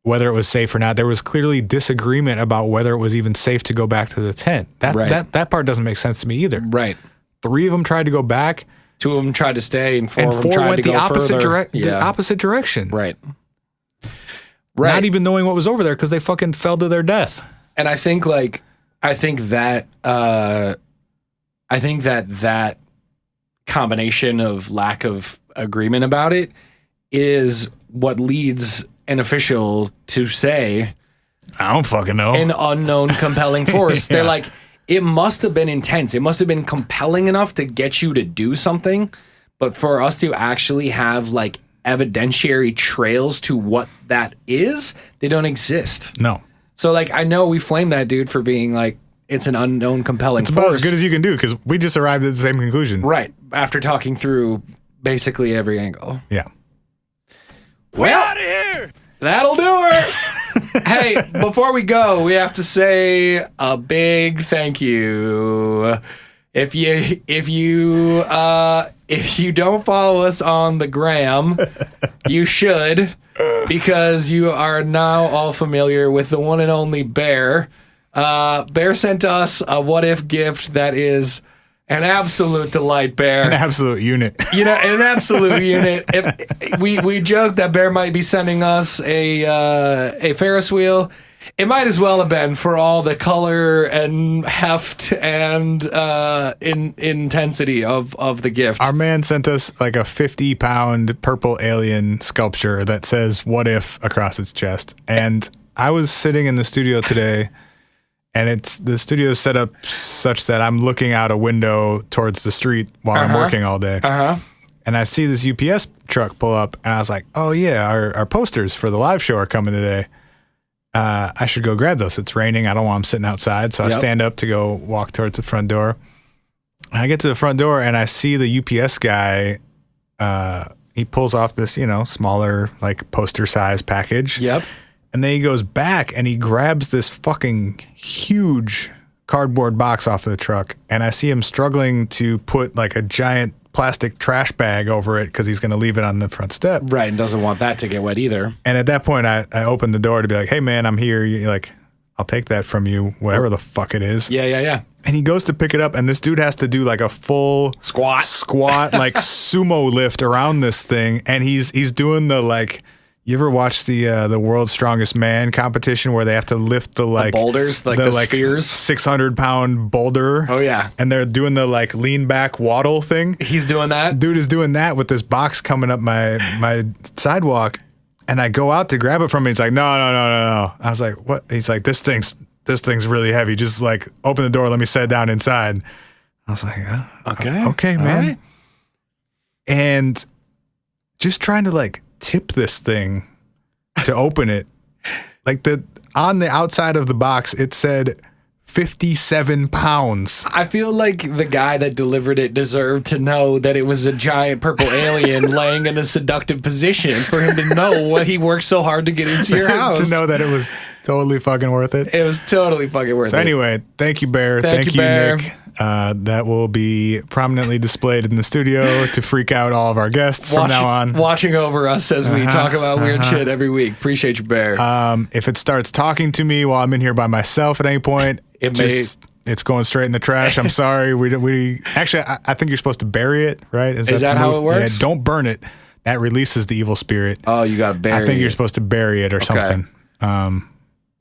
whether it was safe or not. There was clearly disagreement about whether it was even safe to go back to the tent. That part doesn't make sense to me either. Right. 3 of them tried to go back. 2 of them tried to stay, and 4 of them tried to go further. The opposite direction. Right. Not even knowing what was over there because they fucking fell to their death. And I think that combination of lack of agreement about it is what leads an official to say, I don't fucking know, an unknown compelling force. They're like, it must have been intense. It must have been compelling enough to get you to do something. But for us to actually have like evidentiary trails to what that is, they don't exist. No. So like, I know we flamed that dude for being like, it's an unknown compelling force. It's about as good as you can do because we just arrived at the same conclusion. Right. After talking through basically every angle. Yeah. Well, out of here. That'll do it. Hey, before we go, we have to say a big thank you. If you don't follow us on the gram, you should, because you are now all familiar with the one and only Bear. Bear sent us a what if gift that is an absolute delight, Bear. An absolute unit. You know, an absolute unit. If we joked that Bear might be sending us a Ferris wheel. It might as well have been for all the color and heft and intensity of the gift. Our man sent us like a 50-pound purple alien sculpture that says "What if" across its chest. And I was sitting in the studio today, and the studio is set up such that I'm looking out a window towards the street while I'm working all day. And I see this UPS truck pull up, and I was like, "Oh yeah, our posters for the live show are coming today. I should go grab those. It's raining. I don't want them sitting outside." So I stand up to go walk towards the front door. And I get to the front door and I see the UPS guy. He pulls off this, smaller, like poster size package. Yep. And then he goes back and he grabs this fucking huge cardboard box off of the truck. And I see him struggling to put like a giant plastic trash bag over it because he's going to leave it on the front step. Right, and doesn't want that to get wet either. And at that point, I opened the door to be like, "Hey, man, I'm here. You're like, I'll take that from you, whatever the fuck it is." Yeah. And he goes to pick it up, and this dude has to do like a full squat, like sumo lift around this thing. And he's doing the like. You ever watch the World's Strongest Man competition where they have to lift the boulders, like the spheres, 600-pound boulder? Oh yeah, and they're doing the like lean back waddle thing. He's doing that. Dude is doing that with this box coming up my sidewalk, and I go out to grab it from him. He's like, no. I was like, what? He's like, this thing's really heavy. Just like open the door, let me sit down inside. I was like, okay, man. Right. And just trying to like tip this thing to open it. Like on the outside of the box, it said 57 pounds. I feel like the guy that delivered it deserved to know that it was a giant purple alien laying in a seductive position for him to know what he worked so hard to get into your house. To know that it was totally fucking worth it. It was totally fucking worth it. So anyway, thank you, Bear. Thank you, Bear. Nick. That will be prominently displayed in the studio to freak out all of our guests from now on. Watching over us as we talk about weird shit every week. Appreciate you, Bear. If it starts talking to me while I'm in here by myself at any point, it's going straight in the trash. I'm sorry. We actually, I think you're supposed to bury it, right? Is that how it works? Yeah, don't burn it. That releases the evil spirit. Oh, you got to bury it. I think you're supposed to bury it or something.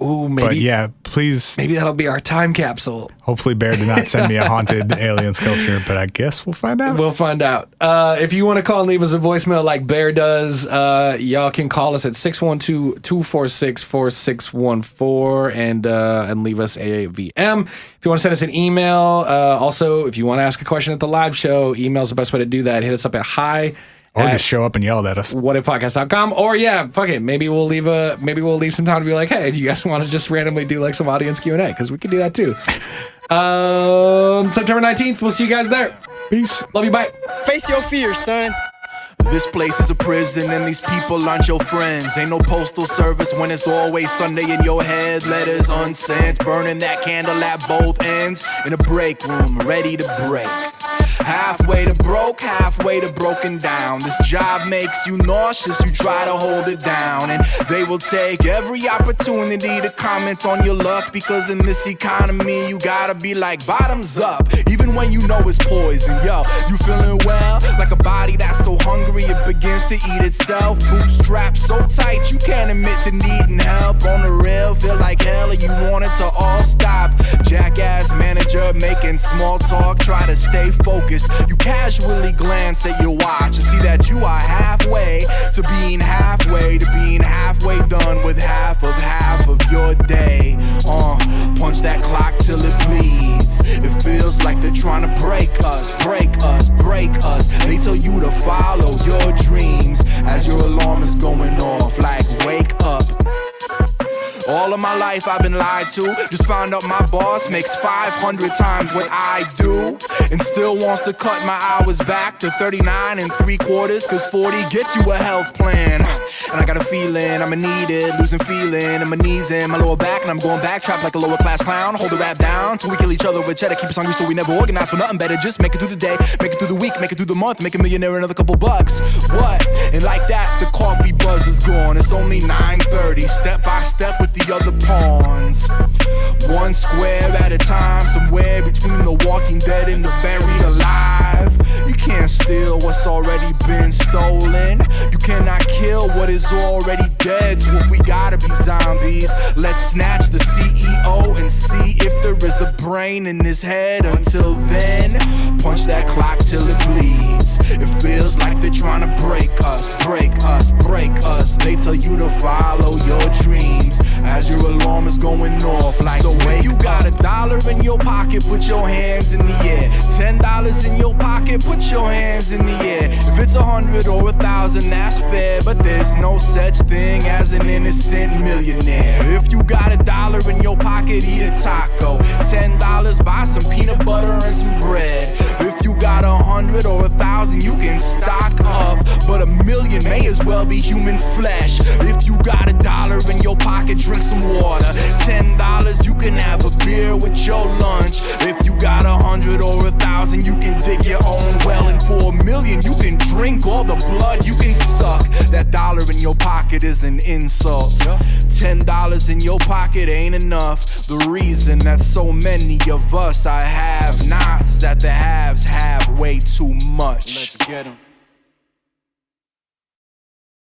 Ooh, maybe. But yeah, please. Maybe that'll be our time capsule. Hopefully Bear did not send me a haunted alien sculpture, but I guess we'll find out. We'll find out. If you want to call and leave us a voicemail like Bear does, y'all can call us at 612-246-4614 and leave us a VM. If you want to send us an email, also, if you want to ask a question at the live show, email's the best way to do that. Hit us up at hi. Or just show up and yell at us. whatifpodcast.com. Or yeah, fuck it. Maybe we'll leave some time to be like, hey, do you guys want to just randomly do like some audience Q&A? Because we could do that too. September 19th. We'll see you guys there. Peace. Love you. Bye. Face your fears, son. This place is a prison and these people aren't your friends. Ain't no postal service when it's always Sunday in your head. Letters unsent, burning that candle at both ends. In a break room, ready to break. Halfway to broke, halfway to broken down. This job makes you nauseous, you try to hold it down. And they will take every opportunity to comment on your luck. Because in this economy, you gotta be like bottoms up. Even when you know it's poison, yo. You feeling well? Like a body that's so hungry it begins to eat itself. Bootstrapped so tight you can't admit to needing help. On the real, feel like hell and you want it to all stop. Jackass manager making small talk, try to stay focused. You casually glance at your watch and see that you are halfway to being halfway done with half of your day. Punch that clock till it bleeds. feels like they're trying to break us, break us, break us. They tell you to follow your dreams as your alarm is going off, like wake up. All of my life I've been lied to. Just found out my boss makes 500 times what I do, and still wants to cut my hours back to 39 3/4, cause 40 gets you a health plan. And I got a feeling I'ma need it, losing feeling in my knees and my lower back, and I'm going back, trapped like a lower class clown. Hold the rap down till we kill each other with cheddar. Keep us hungry so we never organize for nothing better. Just make it through the day, make it through the week, make it through the month, make a millionaire another couple bucks. What? And like that, the coffee buzz is gone. It's only 9:30, step by step with the other pawns. One square at a time, somewhere between the walking dead and the buried alive. You can't steal what's already been stolen. You cannot kill what is already dead. So if we gotta be zombies, let's snatch the CEO and see if there is a brain in his head. Until then, punch that clock till it bleeds. It feels like they're trying to break us, break us, break us. They tell you to follow your dreams as your alarm is going off, like so when you got $1 in your pocket, put your hands in the air. $10 in your pocket, put your hands in the air. If it's 100 or 1,000, that's fair, but there's no such thing as an innocent millionaire. If you got $1 in your pocket, eat a taco. $10, buy some peanut butter and some bread. If you got 100 or 1,000, you can stock up, but $1 million may as well be human flesh. If you got $1 in your pocket, drink some water. $10, you can have a beer with your lunch. If you got 100 or 1,000, you can dig your own well. And for $1 million, you can drink all the blood you can suck. That $1 in your pocket is an insult. $10 in your pocket ain't enough. The reason that so many of us are have-nots, that the haves have way too much. Let's get 'em.